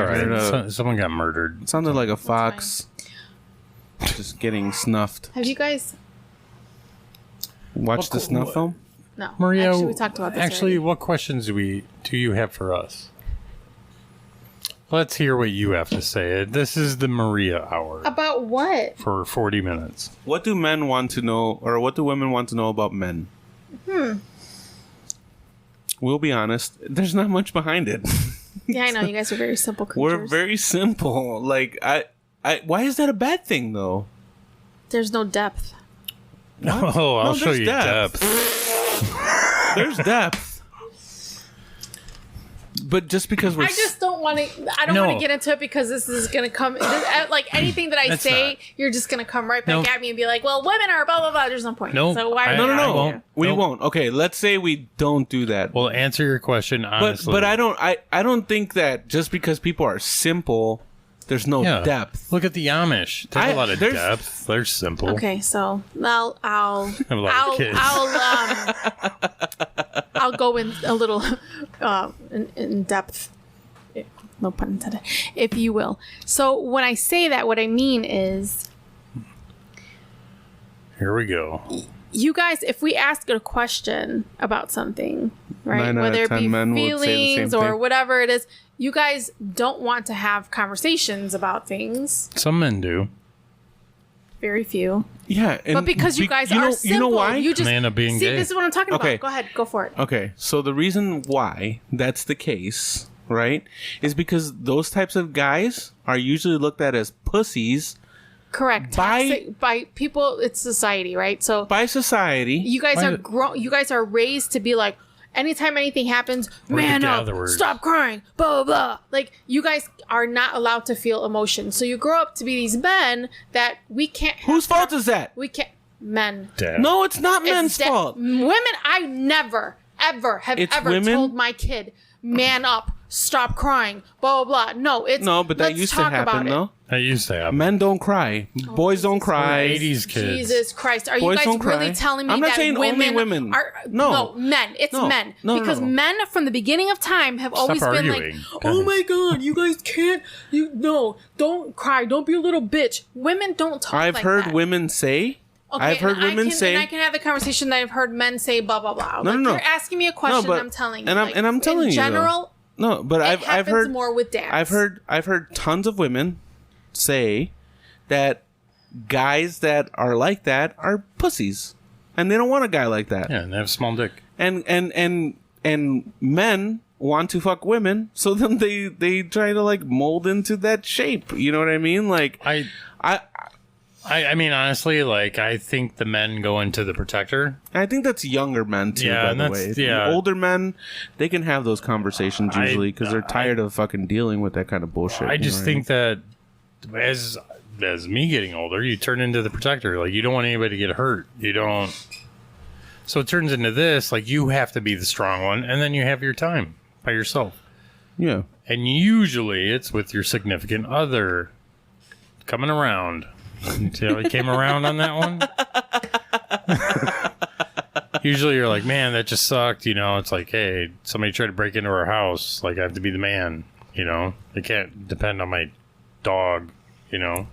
all right. Someone got murdered. It sounded like a fox just getting snuffed. Have you guys? Watched the snuff film? No. Maria, Actually, we talked about this Actually, already. what questions do you have for us? Let's hear what you have to say. This is the Maria hour About what? for 40 minutes. What do men want to know, or what do women want to know about men? We'll be honest. There's not much behind it. Yeah, I know. You guys are very simple creatures. We're very simple. Like why is that a bad thing though? There's no depth. Oh, I'll show there's you depth. depth. There's depth. But just because we're I just don't want to. I don't No. want to get into it because this is going to come. Like anything that I That's say, not. you're just going to come right back Nope. at me and be like, "Well, women are blah blah blah." There's no point. Nope. So why? No, no, I won't. we Nope. won't. Okay, let's say we don't do that. Well, answer your question honestly. But I don't think that just because people are simple, there's no Yeah. depth. Look at the Amish. There's a lot of there's- depth. They're simple. Okay, so I'll Have a lot of kids. I'll go in a little in depth. No pun intended, if you will. So when I say that, what I mean is, Here we go. you guys, if we ask a question about something, right, 9 out of whether it 10 be men would say the feelings same or thing. whatever it is, you guys don't want to have conversations about things. Some men do. Very few. Yeah, and But because you guys are simple, you know why? you just Man of being see. gay. This is what I'm talking Okay. about. Go ahead, go for it. Okay, so the reason why that's the case, right, is because those types of guys are usually looked at as pussies Correct. By- Toxic, by people, it's society, right? So by society. you guys Why are the- grown. You guys are raised to be like, anytime anything happens, man the up, gatherers. stop crying, blah blah blah. Like you guys are not allowed to feel emotion. So you grow up to be these men that we can't. Whose fault is that? We can't. Men. Dad. No, it's not men's It's de- fault. Women. I never ever have It's ever women? told my kid, man up, stop crying, blah blah blah. No, it's No, but that let's used to talk about happen it. though. That used to happen. Men don't cry. Boys don't cry. 80s kids. Jesus Christ. Are Boys you guys don't really cry. telling me I'm not that saying only women, women. are No. men. It's No. men. No, because no. men from the beginning of time have always been like, arguing, "Oh guys. my god, you guys can't don't cry. Don't be a little bitch." Women don't talk I've like heard that. women say. Okay, I've heard and I women can, say. and I can have the conversation that I've heard men say blah blah blah. No, Like, no. You're asking me a question, but- I'm telling you. and I'm telling in you, though. general, No, but it I've happens heard more with dads. I've heard tons of women say that guys that are like that are pussies, and they don't want a guy like that. Yeah, and they have a small dick. And men want to fuck women, so then they try to like mold into that shape. You know what I mean? Like I mean, honestly, like, I think the men go into the protector. I think that's younger men too. Yeah, by and the that's- way, yeah. older men, they can have those conversations I- usually because they're tired of fucking dealing with that kind of bullshit. I you know just what think that as me getting older, you turn into the protector. Like, you don't want anybody to get hurt. You don't. So it turns into this, like, you have to be the strong one, and then you have your time by yourself. Yeah. And usually it's with your significant other coming around. See how he came around on that one? Usually you're like, man, that just sucked. You know, it's like, hey, somebody tried to break into our house. Like, I have to be the man. You know, they can't depend on my dog. You know,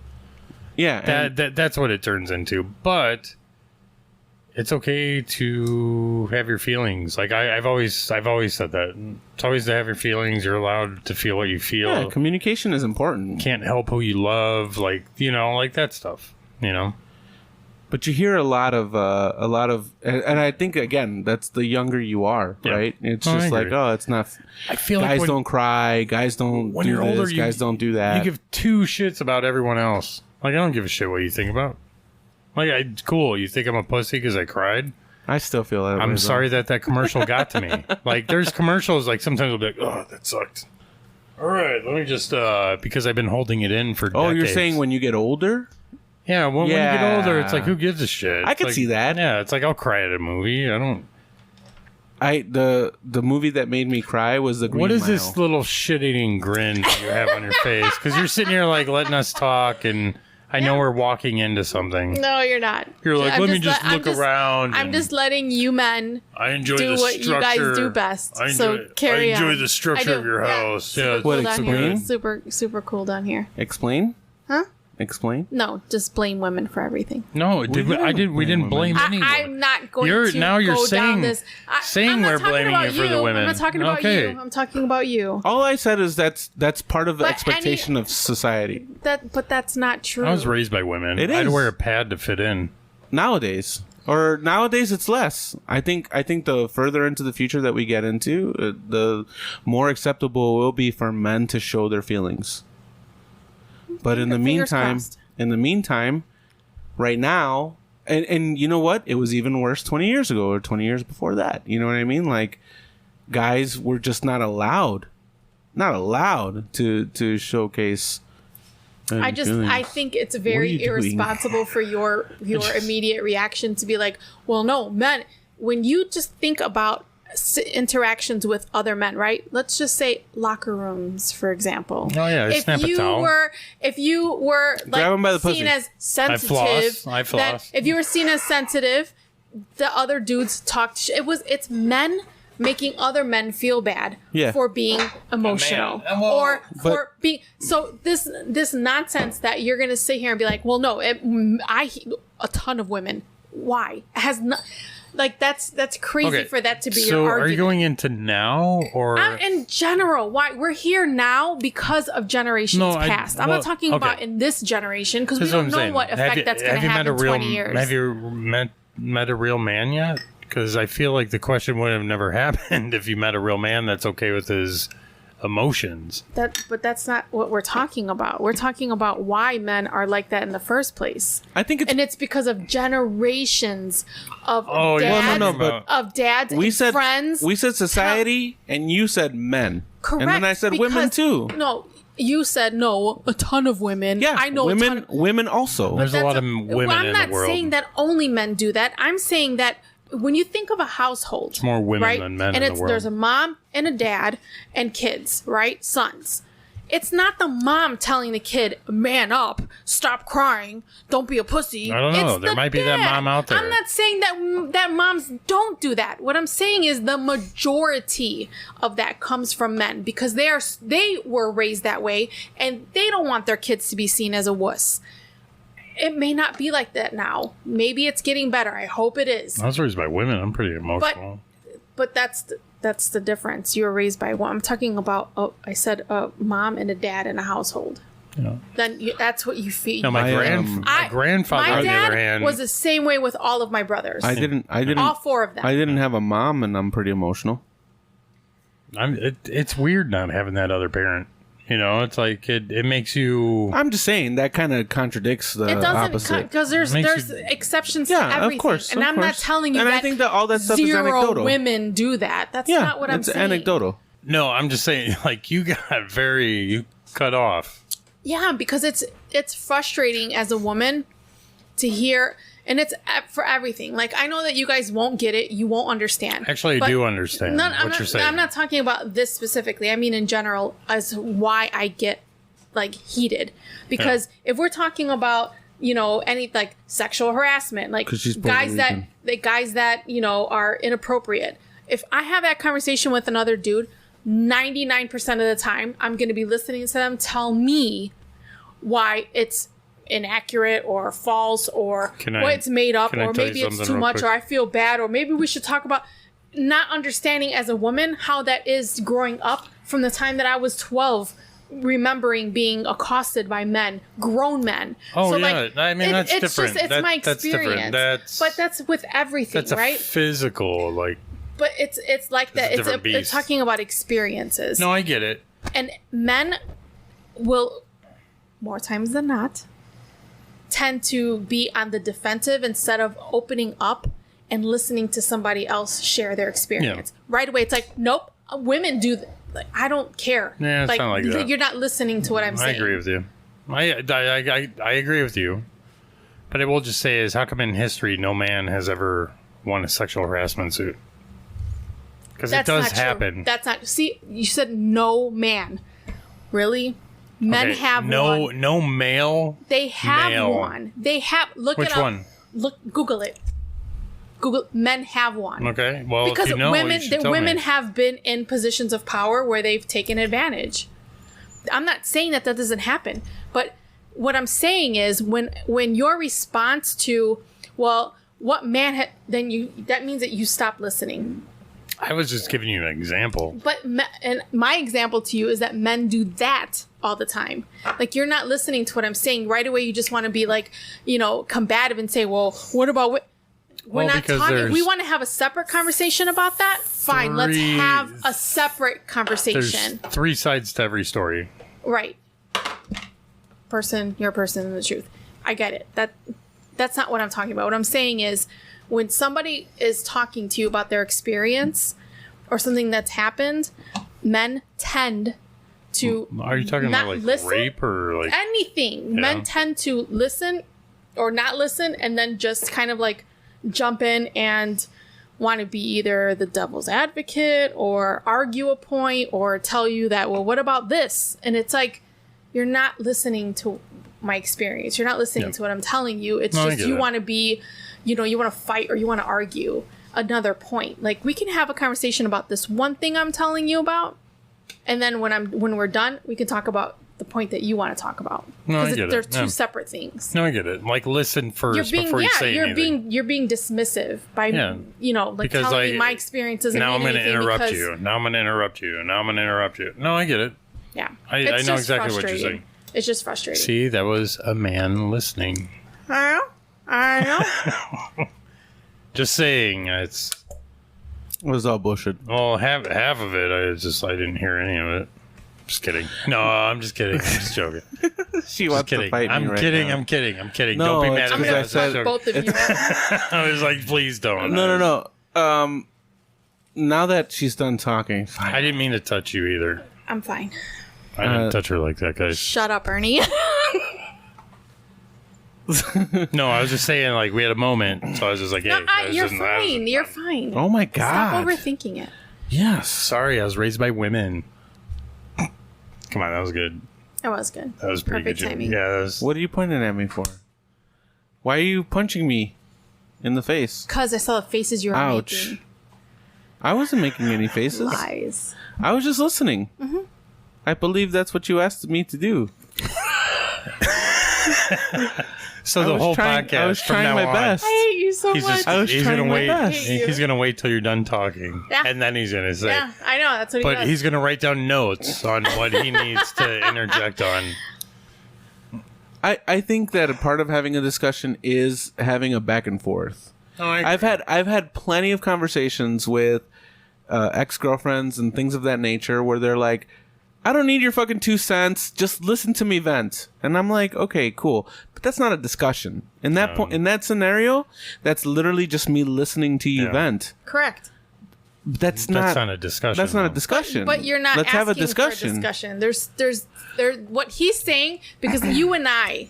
Yeah. and- that's what it turns into. But it's okay to have your feelings. Like I've always said that it's always to have your feelings. You're allowed to feel what you feel. yeah, communication is important. Can't help who you love. Like, you know, like that stuff. You know. But you hear a lot of, and I think again, that's the younger you are, Yeah. right? It's No, I just like, agree. oh, it's not. I feel Guys like don't cry. Guys don't when do you're this. older, guys don't do that. You give two shits about everyone else. Like, I don't give a shit what you think about. Like, cool. You think I'm a pussy because I cried? I still feel that. way, I'm though. sorry that commercial got to me. Like, there's commercials, like, sometimes I'll be like, oh, that sucked. All right, let me just, because I've been holding it in for Oh, decades. you're saying when you get older? Yeah, when you get Yeah. older, it's like, who gives a shit? I It's could like, see that. Yeah, it's like, I'll cry at a movie. I don't... the movie that made me cry was The Green What is Mile. this little shit-eating grin that you have on your face? Because you're sitting here like letting us talk, and I know we're walking into something. No, you're not. You're like, let me just look around. I'm just letting you men I enjoy do the what structure. you guys do best. I So carry I enjoy on. the structure of your house. Super Yeah, cool What, down explain? here. Super cool down here. Explain? Huh? Explain? No, just blame women for everything. No, we didn't blame anyone. I'm not going You're- to now you're go saying- down this. saying I'm not we're talking blaming about you for the women. I'm not talking about Okay. you. I'm talking about you. All I said is that's part of the But expectation of society But that's not true. I was raised by women. It I had to is. wear a pad to fit in. nowadays. Or nowadays, it's less. I think the further into the future that we get into, the more acceptable it will be for men to show their feelings. But in the Fingers meantime, right now, and you know what? It was even worse 20 years ago or 20 years before that. You know what I mean? Like, guys were just not allowed to showcase. I think it's very you doing? irresponsible for your immediate reaction to be like, well, no, men. When you just think about interactions with other men, right? Let's just say locker rooms, for example. Oh yeah, snap a towel. If you were like Grab 'em by the seen pussy. as sensitive, I floss. then if you were seen as sensitive, the other dudes talked. It's men making other men feel bad Yeah. for being emotional or for being so this nonsense that you're gonna sit here and be like, well, no, a ton of women. Why? It has not. Like that's crazy for that to be so your argument. are you going into now or In general, why we're here now because of generations past. I'm not talking about in this generation because we don't know what effect that's going to have in 20 years. Have you met a real man yet? Because I feel like the question would have never happened if you met a real man that's okay with his emotions. But that's not what we're talking about. We're talking about why men are like that in the first place. I think it's because of generations of Oh, dads, yeah, but of dads we and said friends. we said society, and you said men. Correct. And then I said women because- too. No, you said no. A ton of women. Yeah, I know women. A ton of, Women also. There's a lot of women I'm in not the world. saying that only men do that. I'm saying that when you think of a household, it's more women right? than men and in the world. There's a mom and a dad and kids, right? Sons. It's not the mom telling the kid, "Man up, stop crying, don't be a pussy." I don't know. It's There the might be that dad. mom out there. I'm not saying that moms don't do that. What I'm saying is the majority of that comes from men because they were raised that way and they don't want their kids to be seen as a wuss. It may not be like that now. Maybe it's getting better. I hope it is. I was raised by women. I'm pretty emotional. But that's the difference. You were raised by one. I'm talking about. I said a mom and a dad in a household. Yeah. Then that's what you feel. No, my grandfather, my on the dad other hand, was the same way with all of my brothers. I didn't. All four of them. I didn't have a mom, and I'm pretty emotional. It's weird not having that other parent. You know, it's like it makes you. I'm just saying that kind of contradicts the It doesn't opposite. because there's Makes you- exceptions Yeah, to of everything, course, and of I'm not course. telling you And I that think that all that stuff is zero anecdotal. women do that. That's Yeah, not what I'm it's saying. anecdotal. No, I'm just saying, like you cut off. Yeah, because it's frustrating as a woman to hear, and it's for everything. Like I know that you guys won't get it, you won't understand. Actually, I do understand what you're saying. I'm not talking about this specifically. I mean in general as why I get like heated because if we're talking about any like sexual harassment, like 'Cause she's Puerto guys that are inappropriate. If I have that conversation with another dude, 99% of the time I'm going to be listening to them tell me why it's inaccurate or false or it's made up or maybe it's too much or I feel bad or maybe we should talk about not understanding as a woman how that is growing up from the time that I was 12 remembering being accosted by men, grown men. Oh, so, yeah. I mean, that's it's different. It's my experience. But that's with everything, that's right? Physical, like. But it's like that. It's talking about experiences. No, I get it. And men will, more times than not, tend to be on the defensive instead of opening up and listening to somebody else share their experience. Yeah. Right away, it's like, nope, women do like, I don't care. Yeah, it's not like that. You're not listening to what I'm saying. I agree with you. I agree with you. But I will just say is how come in history no man has ever won a sexual harassment suit? Because it does happen. That's not. See, you said no man. Really? Men have one. No male. They have male. one. They have. Look Which it up. one? Look. Google it. Google. Men have one. Okay. Well, Because if you know, women, you should tell women me. have been in positions of power where they've taken advantage. I'm not saying that doesn't happen, but what I'm saying is when your response to, well, what man that means that you stop listening. I was just giving you an example. But and my example to you is that men do that all the time. Like, you're not listening to what I'm saying. Right away, you just want to be like, combative and say, well, what about we're not talking. We want to have a separate conversation about that. Fine, let's have a separate conversation. There's 3 sides to every story. Right. Your person, and the truth. I get it. That's not what I'm talking about. What I'm saying is, when somebody is talking to you about their experience or something that's happened, men tend to Are you talking not about like listen? rape or like Anything. Yeah. Men tend to listen or not listen and then just kind of like jump in and want to be either the devil's advocate or argue a point or tell you that, well, what about this? And it's like, you're not listening to my experience. You're not listening to what I'm telling you. It's just you want to be, you want to fight or you want to argue another point. Like, we can have a conversation about this one thing I'm telling you about, and then when we're done, we can talk about the point that you want to talk about. No, I get it. They're two separate things. No, I get it. Like, listen first before you say anything. You're being dismissive by like because telling me my experience doesn't now mean I'm going to anything interrupt because, you. Now I'm going to interrupt you. Now I'm going to interrupt you. No, I get it. Yeah, I know exactly what you're saying. It's just frustrating. See, that was a man listening. I know. Just saying, it was all bullshit. Well, half of it, I didn't hear any of it. Just kidding. No, I'm just kidding. I'm just joking. She wants to fight me I'm right kidding. now. I'm kidding. I'm kidding. No, don't be mad I'm at me. going to fuck both of you. I was like, please don't. No. Now that she's done talking, fine. I didn't mean to touch you either. I'm fine. I didn't touch her like that, guys. Shut up, Ernie. No, I was just saying, like, we had a moment, so I was just like, hey. You're fine. You're fine. Oh my god. Stop overthinking it. Yes. Sorry, I was raised by women. Come on, that was good. That was good. That was pretty Perfect good. timing. Yeah, that was... What are you pointing at me for? Why are you punching me in the face? Because I saw the faces you were Ouch. making. I wasn't making any faces. Lies. I was just listening. Mm-hmm. I believe that's what you asked me to do. So the whole podcast. I was trying my best. I hate you so much. I was trying my best. He's gonna wait till you're done talking, and then he's gonna say. Yeah, I know. That's what he But does. he's gonna write down notes on what he needs to interject on. I think that a part of having a discussion is having a back and forth. Oh, I've had plenty of conversations with ex-girlfriends and things of that nature where they're like, I don't need your fucking 2 cents. Just listen to me vent. And I'm like, okay, cool. But that's not a discussion. In that point, in that scenario, that's literally just me listening to you vent. Correct. That's not a discussion. That's not a discussion. But you're not Let's asking have a discussion. for a discussion. There's what he's saying, because you and I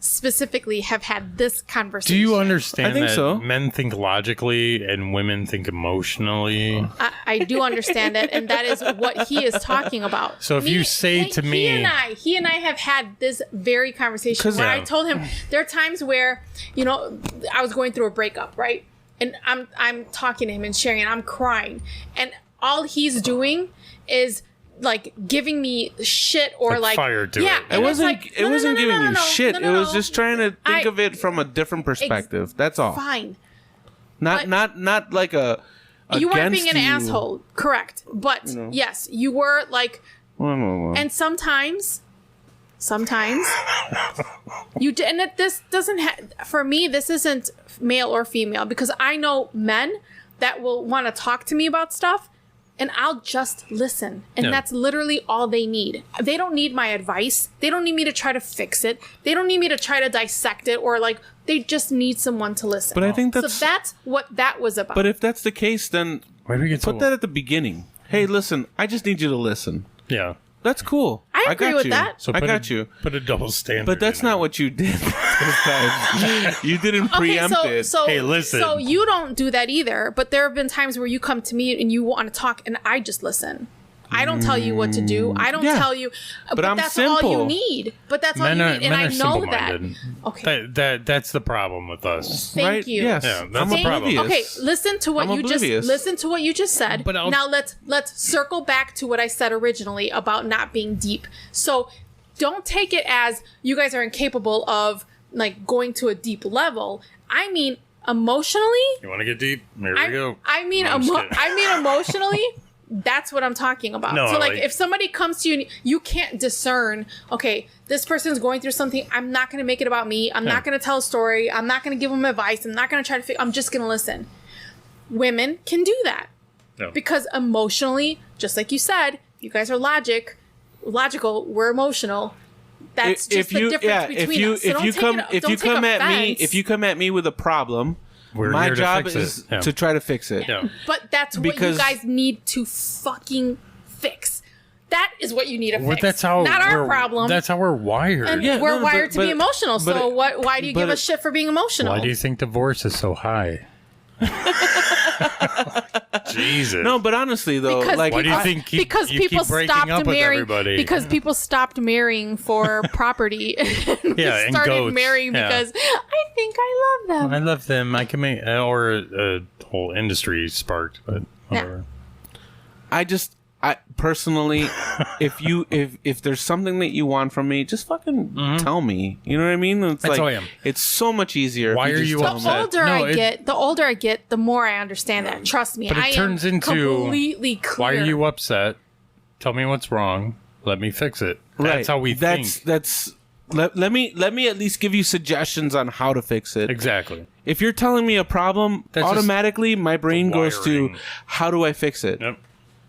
specifically have had this conversation. Do you understand I think that so. men think logically and women think emotionally? I do understand it, and that is what he is talking about. So if you say to me... He and I have had this very conversation where I told him there are times where, I was going through a breakup, right? And I'm talking to him and sharing, and I'm crying. And all he's doing is like giving me shit or like fire to it. It wasn't giving you shit. It was just trying to think of it from a different perspective. That's all. Fine. Not like a You weren't being an you. asshole, correct? But yes, you were like. And sometimes you did, and this doesn't. For me, this isn't male or female, because I know men that will want to talk to me about stuff. And I'll just listen. And that's literally all they need. They don't need my advice. They don't need me to try to fix it. They don't need me to try to dissect it, or like, they just need someone to listen. But I think so that's what that was about. But if that's the case, then Why do we get put that at the beginning. Hey, listen, I just need you to listen. Yeah. That's cool. I I agree got with you. that. So I got you. Put a double standard. But that's in not there. what you did. this time. You didn't preempt it. Hey, listen. So you don't do that either. But there have been times where you come to me and you want to talk, and I just listen. I don't tell you what to do. I don't tell you. But I'm that's simple. all you need. But that's all you need, and I know that. Okay. That's the problem with us. Thank right? you. Yes. Yeah, that's I'm the problem. oblivious. Okay, listen to what I'm you oblivious. just said. But Now let's circle back to what I said originally about not being deep. So don't take it as you guys are incapable of like going to a deep level. I mean emotionally. You want to get deep? Here we go. I mean No, I'm just kidding. emotionally. That's what I'm talking about. No, so like like- if somebody comes to you and you can't discern, okay, this person's going through something, I'm not going to make it about me. I'm not going to tell a story. I'm not going to give them advice. I'm not going to try to I'm just going to listen. Women can do that. No. Because emotionally, just like you said, you guys are logical, we're emotional. That's just the difference between us. So if you come at me with a problem, We're my here to job fix is it. Yeah. to try to fix it. Yeah. But that's what Because- you guys need to fucking fix. That is what you need to Well, fix. that's how not our we're- problem. That's how we're wired. And Yeah, we're no, wired to be but- emotional. but So it- why do you but give a it- shit for being emotional? Why do you think divorce is so high? Jesus. No, but honestly though, Because like Why do you people- think because you people keep breaking stopped up with marrying everybody? because people stopped marrying for property and Yeah, and started goats. marrying Yeah. because I think I love them. I love them. I can make or a whole industry sparked, but whatever. I personally, if there's something that you want from me, just fucking tell me. You know what I mean? It's That's like how I am. it's so much easier. Why if are just you tell The me. upset? older No, I get, the more I understand that. Trust me, But it I turns am into, completely clear. Why are you upset? Tell me what's wrong. Let me fix it. Right. That's how we think. Let me at least give you suggestions on how to fix it. Exactly. If you're telling me a problem, That's just automatically my brain goes to wiring. how do I fix it? Yep.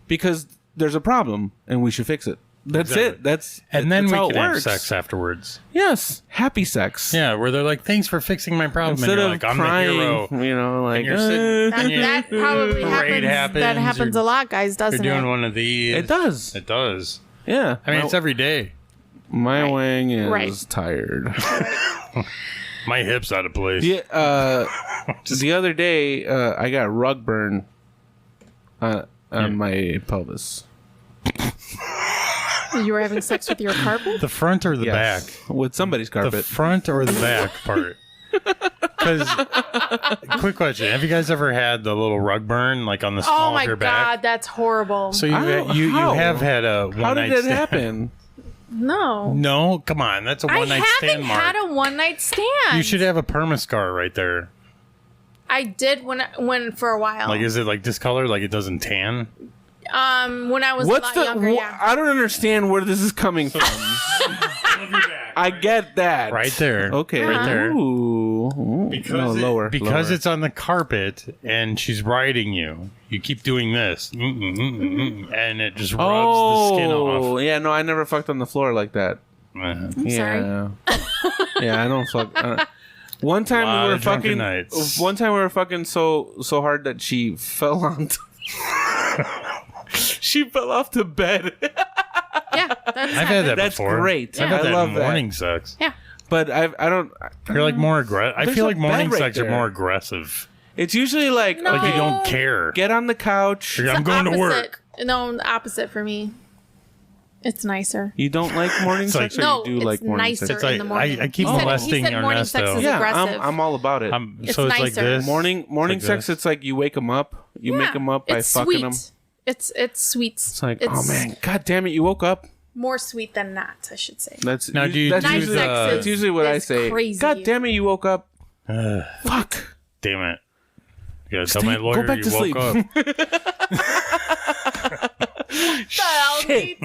Because there's a problem and we should fix it. That's Exactly. it. That's And then that's we how can it have works. sex afterwards. Yes, happy sex. Yeah, where they're like, "Thanks for fixing my problem," Instead and you're of like, "I'm crying, the hero." you know, like you're sitting- that, and you- that probably parade happens. That happens, happens you're- a lot, guys, You're doesn't doing it? one of these. it does. It does. Yeah, I mean, it's every day. my Right. wang is Right. tired. My hips out of place. Yeah, the other day I got rug burn on my pelvis. You were having sex with your carpet? The front or the Yes, back? with somebody's The carpet. front or the back part? Because, quick question: have you guys ever had the little rug burn, like on the small Oh my of your god, back? that's horrible. So you How? have had a one How night did that stand. happen? no. No, come on, that's a I one night stand haven't mark. had a one night stand. You should have a permascar right there. I did when for a while. Like, is it like discolored? Like it doesn't tan? When I was What's a lot younger, yeah. I don't understand where this is coming from. I get that. Right there. Okay. Right there. Ooh. Because lower. because lower. it's on the carpet and she's riding you. You keep doing this, and it just rubs the skin Oh, off. yeah. No, I never fucked on the floor like that. I'm Yeah. Yeah, I don't fuck. One time Lot we were of drunken fucking. nights. One time we were fucking so hard that she fell on. She fell off the bed. Yeah, that's I've had that That's before. great. I've had I that love in that. morning sex. Yeah. But I don't. You're like more aggressive. I There's feel a like morning bed right sex are there. more aggressive. It's usually like No. Like you okay, don't care. get on the couch. I'm The going to opposite. work. No, the opposite for me. It's nicer. You don't like morning It's sex, like- or No, you do it's like morning nicer sex? It's like in the morning. I keep He said- molesting he said morning sex Ernesto. is Yeah, aggressive. I'm all about it. It's So it's like nicer. this. morning like sex. this. It's like you wake them up. You make them up by it's fucking sweet. them. It's sweet. It's like, oh man, god damn it, you woke up. More sweet than not, I should say. That's Now, do you that's do usually, the- that's usually what I is say. crazy. God damn it, you woke up. Fuck. Damn it. You gotta tell my Go lawyer back you to woke sleep. up. Shit.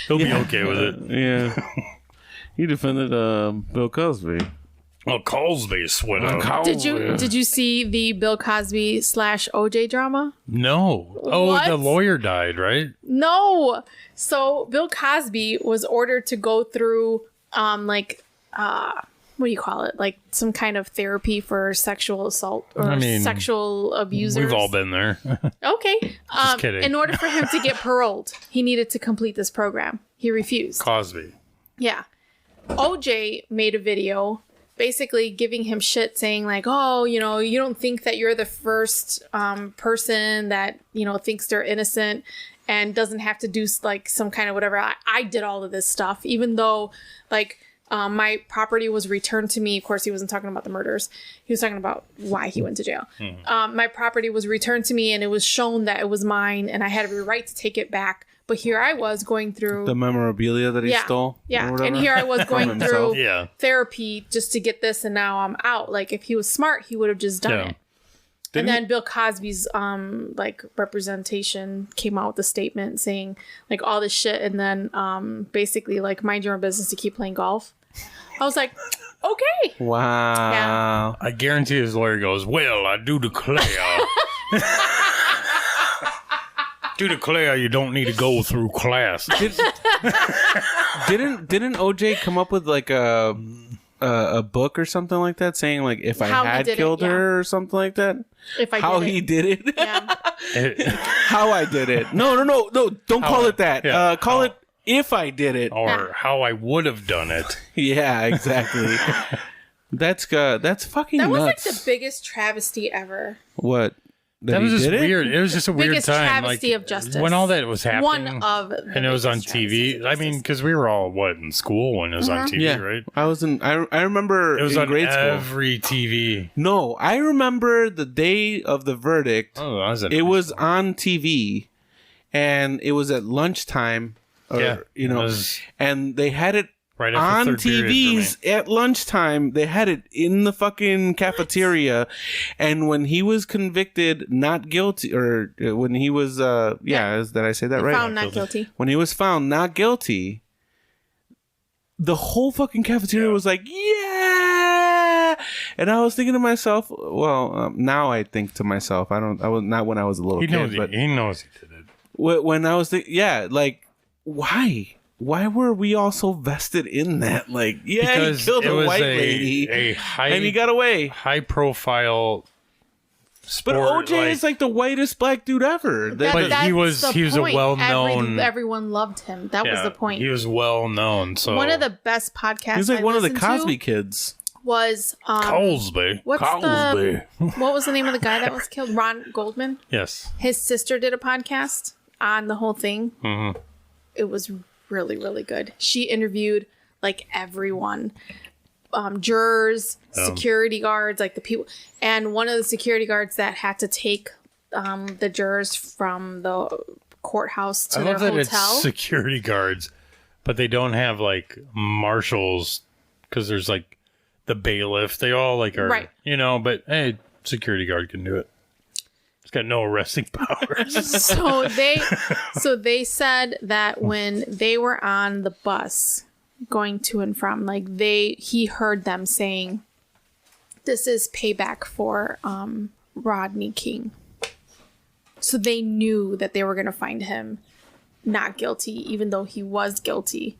He'll be okay with it. Yeah. You defended Bill Cosby. Oh, Cosby sweater. Did you see the Bill Cosby / OJ drama? No. Oh, What? the lawyer died, right? No. So Bill Cosby was ordered to go through what do you call it? Like some kind of therapy for sexual assault or sexual abusers. We've all been there. Okay. Just kidding. In order for him to get paroled, he needed to complete this program. He refused. Cosby. Yeah. OJ made a video basically giving him shit, saying like, oh, you know, you don't think that you're the first person that, you know, thinks they're innocent and doesn't have to do like some kind of whatever. I did all of this stuff, even though like my property was returned to me. Of course, he wasn't talking about the murders. He was talking about why he went to jail. My property was returned to me and it was shown that it was mine and I had a right to take it back. But here I was going through the memorabilia that he stole. Yeah. And here I was going through Yeah. therapy just to get this. And now I'm out. Like if he was smart, he would have just done it. And then Bill Cosby's like representation came out with a statement saying like all this shit. And then basically like mind your own business to keep playing golf. I was like, okay. Wow. Yeah. I guarantee his lawyer goes, well, I do declare. Do declare you don't need to go through class. Didn't OJ come up with like a book or something like that saying like if I had killed her or something like that? If I how did he it. did it? Yeah. How I did it. No, don't call it that. Yeah. Call it if I did it. Or how I would have done it. Yeah, exactly. That's fucking That was nuts. like the biggest travesty ever. What? That was he just did it? weird. It was just a weird Biggest time. travesty of justice. When all that was happening. One of the and it was on biggest travesties of TV. I mean, because we were all, in school when it was on TV, Yeah, right? I was in. I remember It was in on grade school. every TV. No, I remember the day of the verdict. Oh, I was in It was on TV, and it was at lunchtime. Or, Yeah, you know, it was and they had it right after on third period for me. TVs at lunchtime. They had it in the fucking cafeteria, and when he was convicted not guilty, or when he was, did I say that right? Found not guilty. When he was found not guilty, the whole fucking cafeteria was like, yeah. And I was thinking to myself, well, now I think to myself, I was not when I was a little He knows kid, but he knows he did it. when I was like, why? Why were we all so vested in that? Like, yeah, Because he killed it a was white lady, and he got away. high profile But sport. OJ is like the whitest black dude ever. But That's he was the a point. well-known. Everyone loved him. That was the point. He was well known. So One of the best podcasts. He's like I one of the listened to Cosby kids. Was Cosby. what was the name of the guy that was killed? Ron Goldman. Yes. His sister did a podcast on the whole thing. Mm-hmm. It was really, really good. She interviewed like everyone, jurors, security guards, like the people, and one of the security guards that had to take the jurors from the courthouse to I their love that hotel. it's security guards, but they don't have like marshals because there's like the bailiff. They all like are, Right. you know, but hey, security guard can do it. It's got no arresting powers. So they said that when they were on the bus going to and from, like he heard them saying, "This is payback for Rodney King." So they knew that they were going to find him not guilty, even though he was guilty.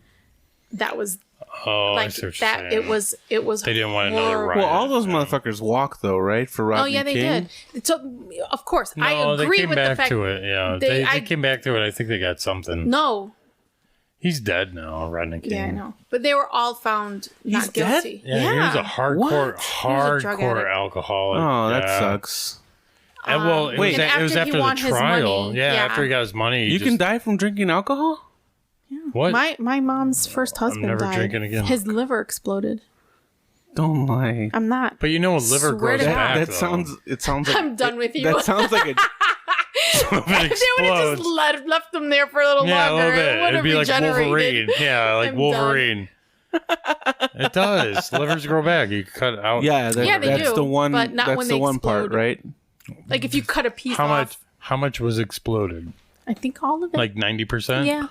That was Oh, I like see what you're that. saying. It was. They didn't want another horrible. riot. Well, all those motherfuckers walk though, right? For Rodney Oh yeah, they King? did. So of course, I No, they agree came with back the fact. to it. Yeah, they- they came back to it. I think they got something. No, He's dead now, Rodney King. yeah, I know, but they were all found not He's dead? guilty. Yeah, he was a What? drug hardcore addict. alcoholic. Oh, that Yeah. sucks. And, well, it Wait. was, And it was after he after the won his trial. money, Yeah, yeah. after he got his money. You can die from drinking alcohol? What? My mom's first husband never died. drinking again. His liver exploded. Don't lie. I'm not. But you know, liver Swear grows to God. back. That though. sounds. It sounds like. I'm done with you. That sounds like a. It They would have explodes. just left them there for a little Yeah, a longer. little bit. It would It'd have be like regenerated. Wolverine. Yeah, like I'm Wolverine. It does. Livers grow back. You cut out. Yeah, Yeah, they that's do, the one. but not That's when the they one part, explode. right? Like if you cut a piece How off. much? How much was exploded? I think all of it. Like 90%. yeah.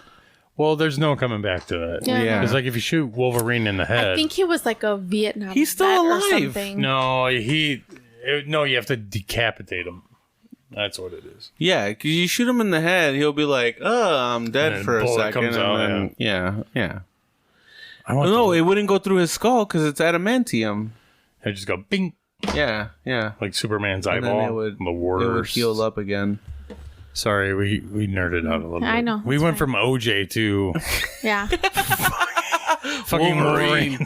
Well, there's no coming back to that. Yeah. Yeah. It's like if you shoot Wolverine in the head. I think he was like a Vietnam. He's still vet or alive. something. No, you have to decapitate him. That's what it is. Yeah, because you shoot him in the head, he'll be like, "Oh, I'm dead And for a bullet second," comes and out, then yeah. No, it wouldn't go through his skull because it's adamantium. I just go bing. Yeah. Like Superman's And then eyeball. it would, the worst. it would heal up again. Sorry, we nerded out a little bit. I know, We it's went fine. from OJ to Yeah. fucking Wolverine.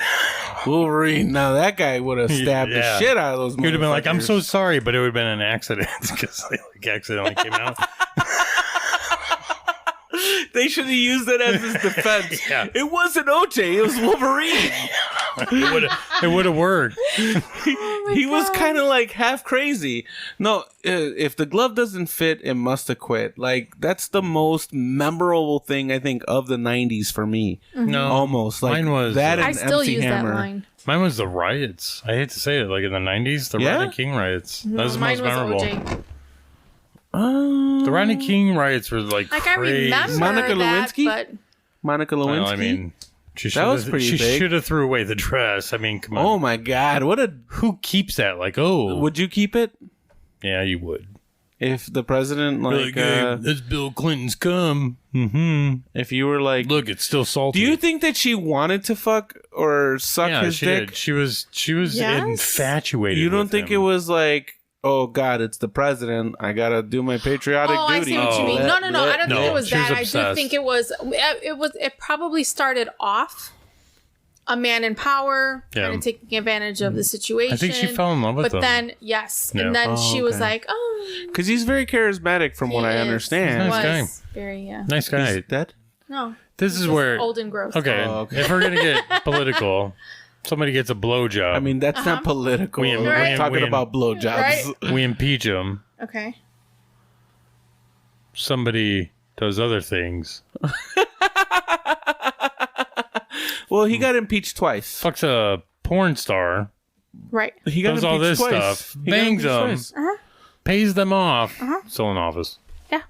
Wolverine. Now that guy would have stabbed the Yeah. shit out of those. He would have been like, "I'm so motherfuckers. sorry," but it would have been an accident because they accidentally came out. They should have used it as his defense. Yeah. It wasn't OJ. It was Wolverine. It would have worked. He was kind of like half crazy. No, if the glove doesn't fit, it must have quit. Like that's the most memorable thing I think of the '90s for me. No, Almost like mine was that. I And still MC use Hammer. that line. Mine was the riots. I hate to say it, like in the '90s, the Yeah? Rodney King riots. That was the Mine most was memorable. OJ. The Rodney King riots were like Like I crazy. remember Monica that, Lewinsky? but Monica Lewinsky. Well, I mean, she That was pretty She big. should have threw away the dress. I mean, come on. Oh my God! What a. Who keeps that? Like, oh, Would you keep it yeah, you would. if the president like? That's Bill Clinton's cum. Mm-hmm. If you were like, Look, it's still salty. do you think that she wanted to fuck or suck Yeah, his she dick? did. She was Yes? infatuated. You don't with think him. it was like, oh God, it's the president. I gotta do my patriotic oh, I duty. see what you mean. No, I don't think No, it was she was that. I do obsessed. think it was. It probably started off a man in power, Yeah. kind of taking advantage of the situation. I think she fell in love with But him. then, yes, Yeah. and then Oh, she was okay. like, "Oh, Because he's very charismatic, from what he I is. understand. He Nice guy. was very Nice guy. He's dead. no." This is Just where old and gross. okay, Oh, okay. if we're gonna get political, somebody gets a blowjob. I mean, that's not political. We- We're we- talking we- about blowjobs. Right? we impeach him. Okay. Somebody does other things. Well, he got impeached twice. Fucks a porn star. Right. He got Does all impeached this twice. stuff, He got bangs impeached them. twice. Pays them off. Still in office. Yeah.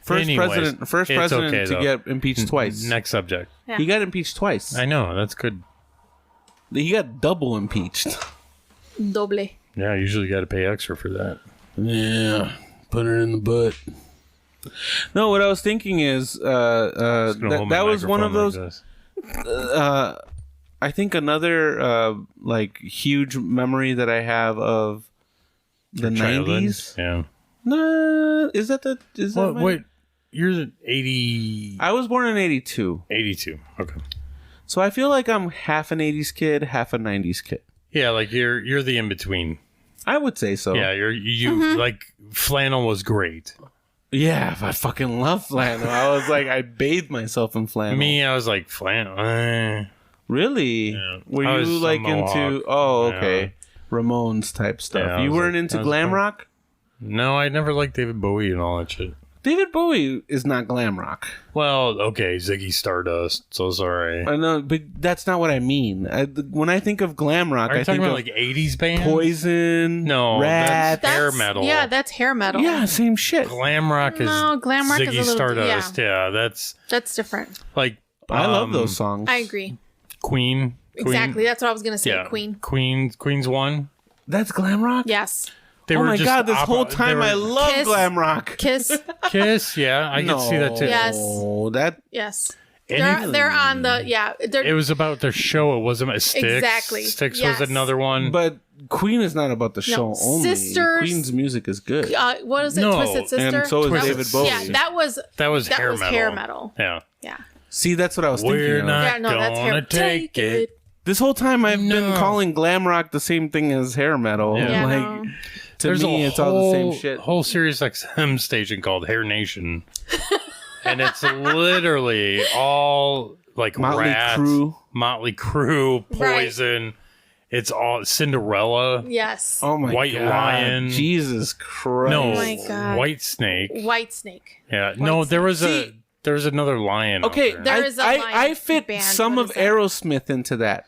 First Anyways, president it's to okay, though. get impeached twice. Next subject. Yeah. He got impeached twice. I know, that's good. He got double impeached. Doble. Yeah, usually you got to pay extra for that. Yeah, put her in the butt. No, what I was thinking is Just gonna hold my that was one of microphone those. like this. I think another like huge memory that I have of the Childhood? 90s. Yeah. No, is that the? Is that Well, my- wait, you're 80, I was born in 82, 82. Okay. so I feel like I'm half an 80s kid, half a 90s kid. Yeah, like you're the in between. I would say so. Yeah, you like flannel was great. Yeah, I fucking love flannel. I was like, I bathed myself in flannel. Me, I was like flannel. Really? Yeah. Were I you was a like Mohawk. into? Oh, Yeah. okay. Ramones type stuff. Yeah, I you was weren't like- into I was glam fine. rock? No, I never liked David Bowie and all that shit. David Bowie is not glam rock. Well, okay, Ziggy Stardust. So sorry. I know, but that's not what I mean. When I think of glam rock, Are you I talking think about of like 80s bands? Poison, No, Rat. that's hair metal. Yeah, that's hair metal. Yeah, same shit. Glam rock is No, glam rock is Ziggy a little- Stardust. Yeah, that's That's different. like I love those songs. I agree. Queen. Exactly. That's what I was gonna say. Yeah, Queen. Queen's one. That's glam rock? Yes. They Oh were my just god, this whole they time were- I love Kiss. glam rock. Kiss. Kiss. Yeah, I can see that too. Yes. Oh, that Yes. Any- They're on the They're It was about their show. It wasn't about Sticks. Exactly. Sticks Yes. was another one. but Queen is not about the show only. Sisters- Queen's music is good. what is it? No, Twisted Sister. and so is That David was- Bowie. Yeah, that was that was that hair was metal. hair metal. Yeah. Yeah. See, that's what I was We're thinking of. not Yeah, no, that's hair. gonna take it. This whole time I've been No. calling glam rock the same thing as hair metal. Yeah. Yeah, like no. to There's me, a it's all the same shit. whole Sirius XM station called Hair Nation, and it's literally all like Motley Rats, Crue. Motley Crue, Right. Poison. It's all Cinderella. Yes. Oh my White god, Lion. Jesus Christ! No, Oh my God. White Snake. White Snake. Yeah, no, there was another lion. Okay, out there. There is a I fit band, some what of is that? Aerosmith into that.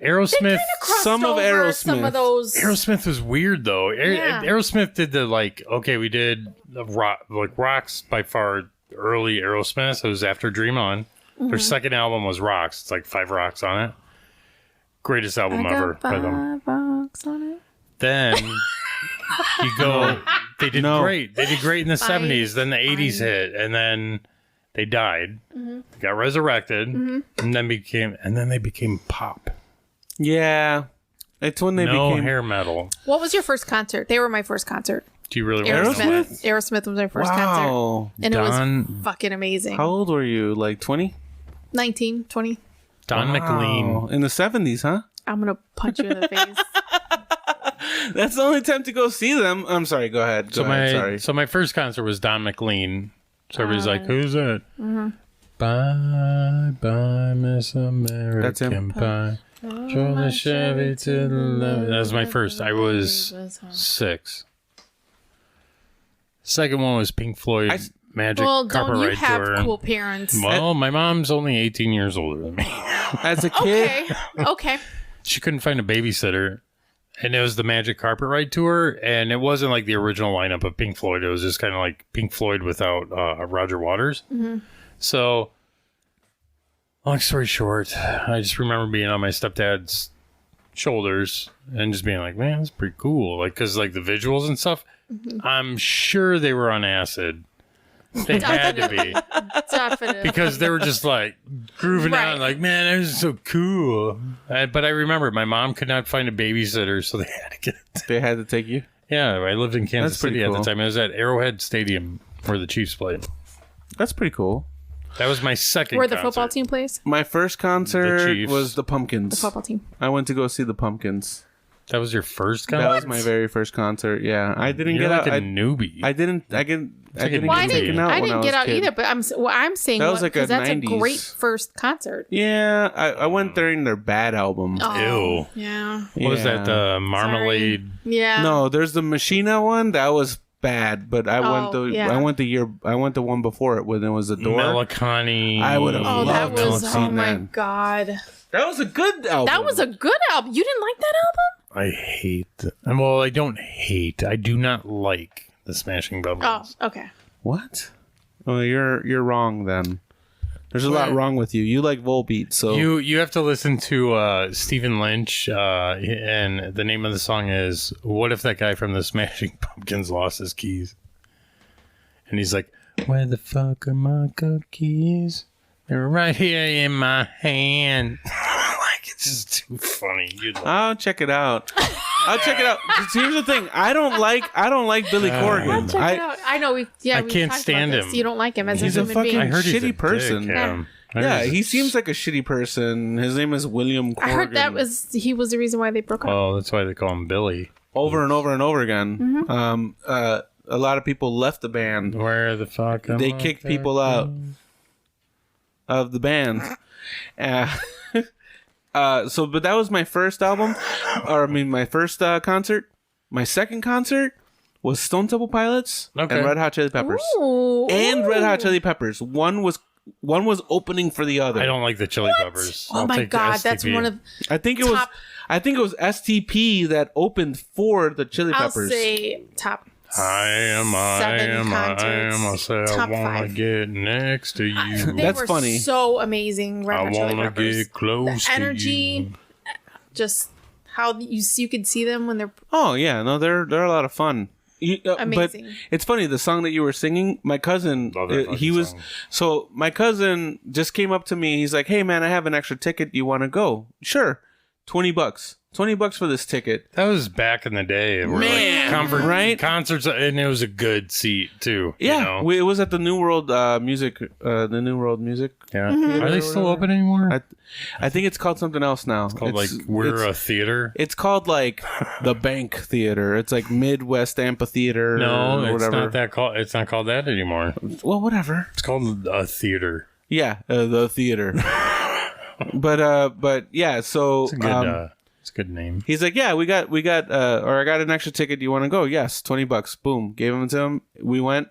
Aerosmith. Crossed Some of over Some Aerosmith. of those. Aerosmith was weird though. Yeah. Aerosmith did the like. Okay, we did the rock. Like Rocks by far early Aerosmith. It was after Dream On. Mm-hmm. Their second album was Rocks. It's like 5 rocks on it. Greatest album ever by them. Rocks on it. Then you go. They did No. great. They did great in the 70s. Then the 80s hit, and then They died, got resurrected, and then they became pop. Yeah. It's when they No became hair metal. What was your first concert? They were my first concert. Do you really want to know? Aerosmith. Aerosmith was my first concert. Wow. And it was fucking amazing. How old were you? Like 20? 19, 20. Don McLean. In the 70s, huh? I'm going to punch you in the face. That's the only time to go see them. I'm sorry. Go ahead. So my first concert was Don McLean. So everybody's like, "Who's that?" Bye, bye, Miss American That's him. Pie. Drove the Chevy to the left. That was my first. I was 6. Second one was Pink Floyd. Magic Well, Carpet don't you Ride have Tour. cool parents? Well, my mom's only 18 years older than me. As a kid, Okay. She couldn't find a babysitter. And it was the Magic Carpet Ride Tour. And it wasn't like the original lineup of Pink Floyd. It was just kind of like Pink Floyd without Roger Waters. So, long story short, I just remember being on my stepdad's shoulders and just being like, man, that's pretty cool. Like, because like the visuals and stuff, I'm sure they were on acid. They had to be. Definitely. Because they were just like grooving out, like, man, that was so cool. But I remember my mom could not find a babysitter, so they had to get it. they had to take you. Yeah, I lived in Kansas That's pretty City at cool. the time. It was at Arrowhead Stadium where the Chiefs played. That's pretty cool. That was my second Where the concert. football team plays? My first concert Chiefs. was the Pumpkins. The football team. I went to go see the Pumpkins. That was your first concert? That was my very first concert. Yeah, I didn't You're get like out. a newbie. I didn't get Well, I taken out didn't when I was get a out kid. either, but I'm saying That was like a because that's 90s. a great first concert. Yeah, I went during their bad album. Oh, yeah. What was that? Yeah. The Marmalade? Yeah. No, there's the Machina one that was bad, but I yeah. went the one before it when it was a door. Melancholy. I would have Oh, that loved to have was. Oh seen my that. god. That was a good album. That was a good album. You didn't like that album? I hate well, I don't hate. I do not like the Smashing Oh, Pumpkins. okay. What? Oh, you're wrong then. There's a lot wrong with you. You like Volbeat, so You have to listen to Stephen Lynch, and the name of the song is "What If That Guy from the Smashing Pumpkins Lost His Keys?" And he's like, "Where the fuck are my gold keys? They're right here in my hand." Like, it's just too funny. I'll check it out. I'll check it out. 'Cause here's the thing. I don't like Billy Corgan. Check it out. I know. We can't talked about stand this. him. You don't like him as He's a a human fucking- being. I heard he's Shitty a person. Dick, Yeah. Yeah, he seems like a shitty person. His name is William Corgan. I heard he was the reason why they broke up. Oh, that's why they call him Billy. Over and over and over again. Mm-hmm. A lot of people left the band. Where the fuck? Am They I kicked back? people out of the band. But that was my first album, my first concert. My second concert was Stone Temple Pilots Okay. and Red Hot Chili Peppers. Ooh, And Red Hot ooh. Chili Peppers. One was opening for the other. I don't like the Chili Peppers. Oh I'll my take the god, that's STP. one of. I think it was STP that opened for the Chili I'll Peppers. say top. I concerts. say I Top wanna 5. get next to you. They That's were funny. So amazing. Red I Hot Chili wanna Peppers. get close The energy, to you. just how you could see them when they're. Oh yeah, no, they're a lot of fun. But Amazing. it's funny, the song that you were singing, my cousin, Love that fucking he was song. so my cousin just came up to me. He's like, "Hey man, I have an extra ticket. You want to go?" Sure, $20. $20 for this ticket. That was back in the day. Where Man, right? Concerts, and it was a good seat too. Yeah, you know? it was at the New World Music. The New World Music. Yeah. Mm-hmm. Are they still open anymore? I think it's called something else now. Called like we're a theater. It's called like the Bank Theater. It's like Midwest Amphitheater. No, or it's whatever. not that called. It's not called that anymore. Well, whatever. It's called a theater. Yeah, the theater. but yeah. So It's a good. It's a good name. he's like, yeah, we got, or I got an extra ticket. Do you want to go? Yes, $20. Boom, gave him to him. We went.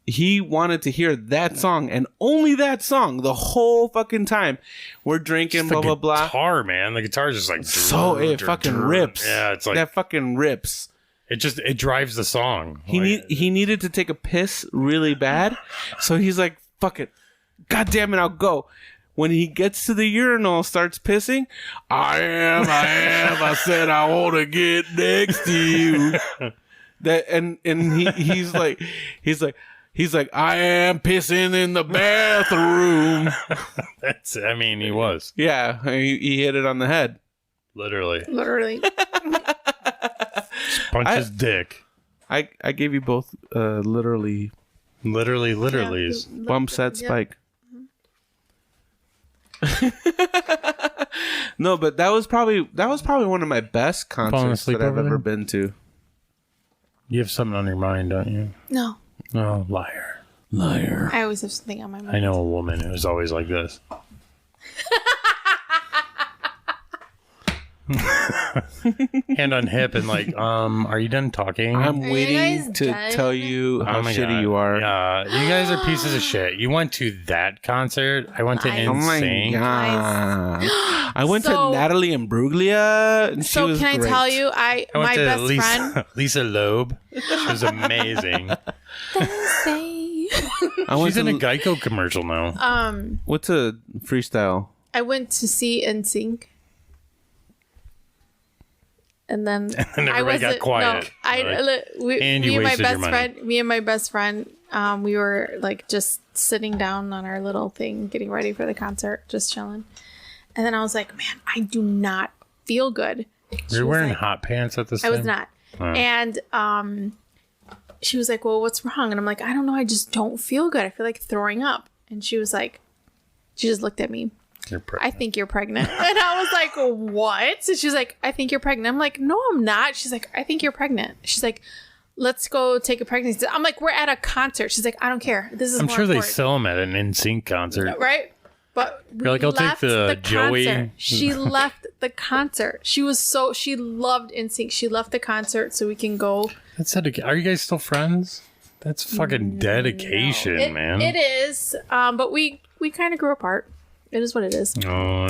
He wanted to hear that song and only that song the whole fucking time. We're drinking, Just blah the blah blah. guitar, man. The guitar is just like So it fucking rips. Yeah, it's like that fucking rips. it drives the song. He needed to take a piss really bad, so he's like, "Fuck it, God damn it, I'll go." When he gets to the urinal, starts pissing. I am. I said I want to get next to you. That and he's like, He's like, I am pissing in the bathroom. He was. Yeah, he hit it on the head. Literally. Punch his dick. I gave you both literally bump set spike. No, but that was probably one of my best concerts that I've ever been to. You have something on your mind, don't you? No. Oh, liar. I always have something on my mind. I know a woman who's always like this. Hand on hip and like, are you done talking? I'm you waiting guys to done? tell you how shitty God. you are. Yeah, you guys are pieces of shit. You went to that concert. I went to Nice. Oh my NSYNC. god! I went to So- Natalie Imbruglia, and she So was can I great. tell you, I went my to best Lisa, friend. Lisa Loeb. She was amazing. I went She's in a to Geico commercial now. what's a freestyle? I went to see NSYNC. And then everybody got quiet. And you wasted your money. Me and my best friend, we were like just sitting down on our little thing, getting ready for the concert, just chilling. And then I was like, man, I do not feel good. You're wearing hot pants at this time? I was not. Oh. And she was like, well, what's wrong? And I'm like, I don't know. I just don't feel good. I feel like throwing up. And she was like, she just looked at me. You're I think you're pregnant. And I was like, what? So she's like, I think you're pregnant. I'm like, no, I'm not. She's like, I think you're pregnant. She's like, let's go take a pregnancy test. I'm like, we're at a concert. She's like, I don't care. This is I'm more sure they important. sell them at an NSYNC concert. Right? But You're like, I'll take left the Joey. concert. She left the concert. She loved NSYNC. She left the concert so we can go. That's are you guys still friends? That's fucking dedication, man. It is. But we kind of grew apart. It is what it is. Oh,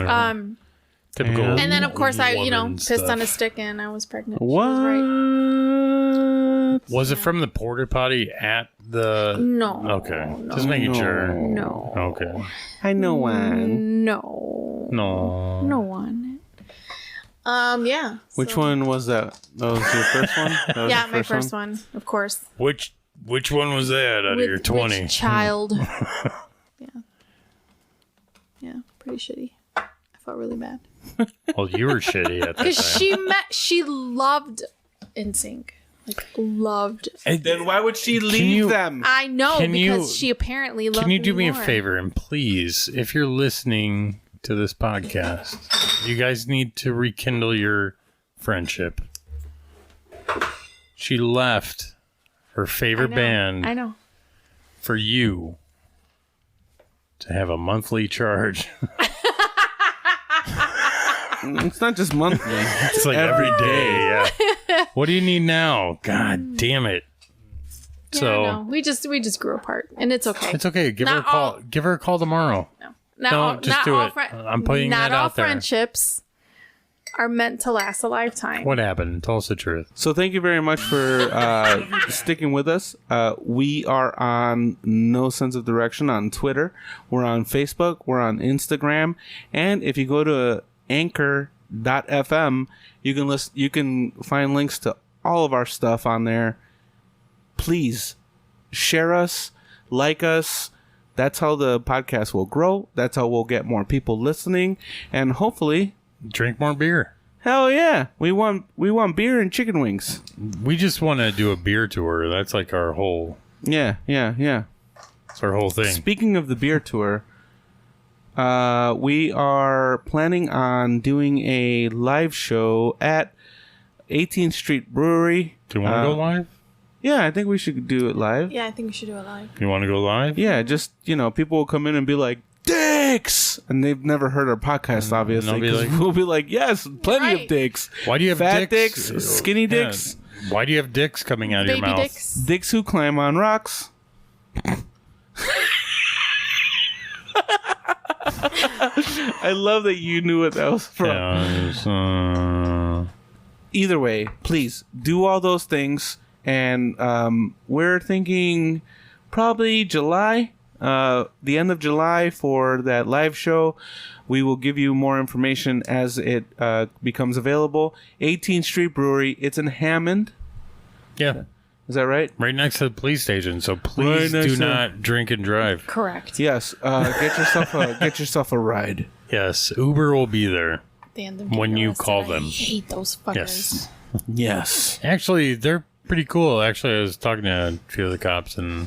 typical. And then of course I, woman pissed stuff. on a stick and I was pregnant. What? She was right. Was it from the porta potty at the? No. Okay, just making sure. No. Okay. I know one. No. No. No one. Yeah. Which one was that? That was your first one? That was Yeah, the my first one, of course. Which one was that out of your 20? Which child? Yeah, pretty shitty. I felt really bad. Well, you were shitty at that Because time. she loved NSYNC. Like, loved. Then why would she leave you- them? I know, Can because you- she apparently loved Can you do me a more. favor and please, if you're listening to this podcast, you guys need to rekindle your friendship. She left her favorite band I know. for you to have a monthly charge. It's not just monthly. It's like every day. Yeah. What do you need now? God damn it. Yeah, So no, we just grew apart, and it's okay. it's okay. Give her a Not call. all- Give her a call tomorrow. No, just not do all it. I'm putting not that all out there. friendships are meant to last a lifetime. What happened? Tell us the truth. So thank you very much for sticking with us. We are on No Sense of Direction on Twitter. We're on Facebook. We're on Instagram. And if you go to anchor.fm, you can find links to all of our stuff on there. Please share us, like us. That's how the podcast will grow. That's how we'll get more people listening. And hopefully, Drink more beer. hell yeah, we want beer and chicken wings. We just want to do a beer tour. That's like our whole. Yeah. That's our whole thing. Speaking of the beer tour, we are planning on doing a live show at 18th Street Brewery. Do you want to go live? Yeah, I think we should do it live. Yeah, I think we should do it live. You want to go live? Yeah, just, people will come in and be like, dicks! And they've never heard our podcast, obviously. they'll be 'cause like- we'll be like, yes, plenty of Right. dicks. Why do you have Fat dicks? dicks, skinny Yeah. dicks, Why do you have dicks coming out of Baby your mouth? dicks. dicks who climb on rocks. I love that you knew what that was from. Yeah, Either way, please do all those things. And we're thinking probably July, the end of July for that live show. We will give you more information as it becomes available. 18th Street Brewery. It's in Hammond. yeah. Is that right? Right next to the police station. So please do not drink and drive. Correct. Yes. Get yourself a ride. Yes, Uber will be there when you call them. I hate those fuckers. Yes. Yes. Actually, they're pretty cool. Actually, I was talking to a few of the cops, and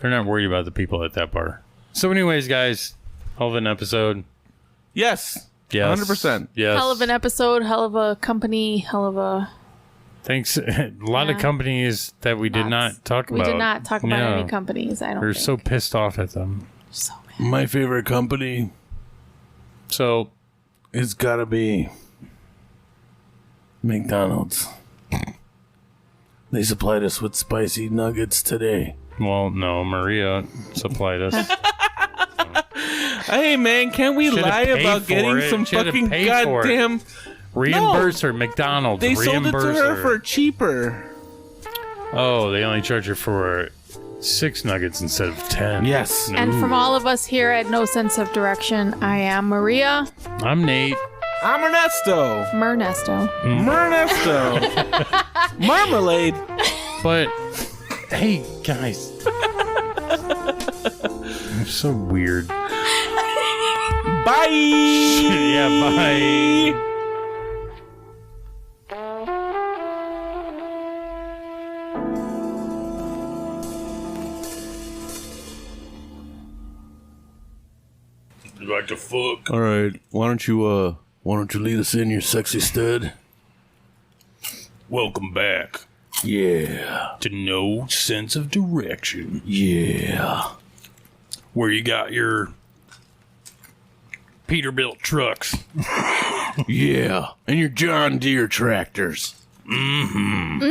they're not worried about the people at that bar. So anyways, guys, hell of an episode. Yes. Yes. 100%. Yes. Hell of an episode, hell of a company, hell of a... Thanks. A lot of companies that we did not talk about. We did not talk about any companies, I don't We're think. so pissed off at them. So mad. My favorite company. So... It's gotta be McDonald's. They supplied us with spicy nuggets today. Well, no, Maria supplied us. Hey, man, can't we Should've lie paid about for getting it. some Should've fucking paid for it. goddamn... Reimburse her, McDonald's. They sold it to Reimburse her for cheaper. Oh, they only charge her for 6 nuggets instead of 10. Yes. And from all of us here at No Sense of Direction, I am Maria. I'm Nate. I'm Ernesto. Mernesto. Ernesto. Marmalade. But, hey, guys. You're so weird. Bye. Yeah, bye. You like to fuck? All right. Why don't you lead us in, your sexy stud? Welcome back Yeah. to No Sense of Direction, Yeah. where you got your Peterbilt trucks. Yeah. And your John Deere tractors. Yeehaw.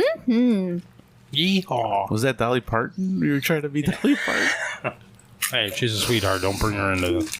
Was that Dolly Parton? You were trying to be Dolly Parton? Hey, she's a sweetheart. Don't bring her into this.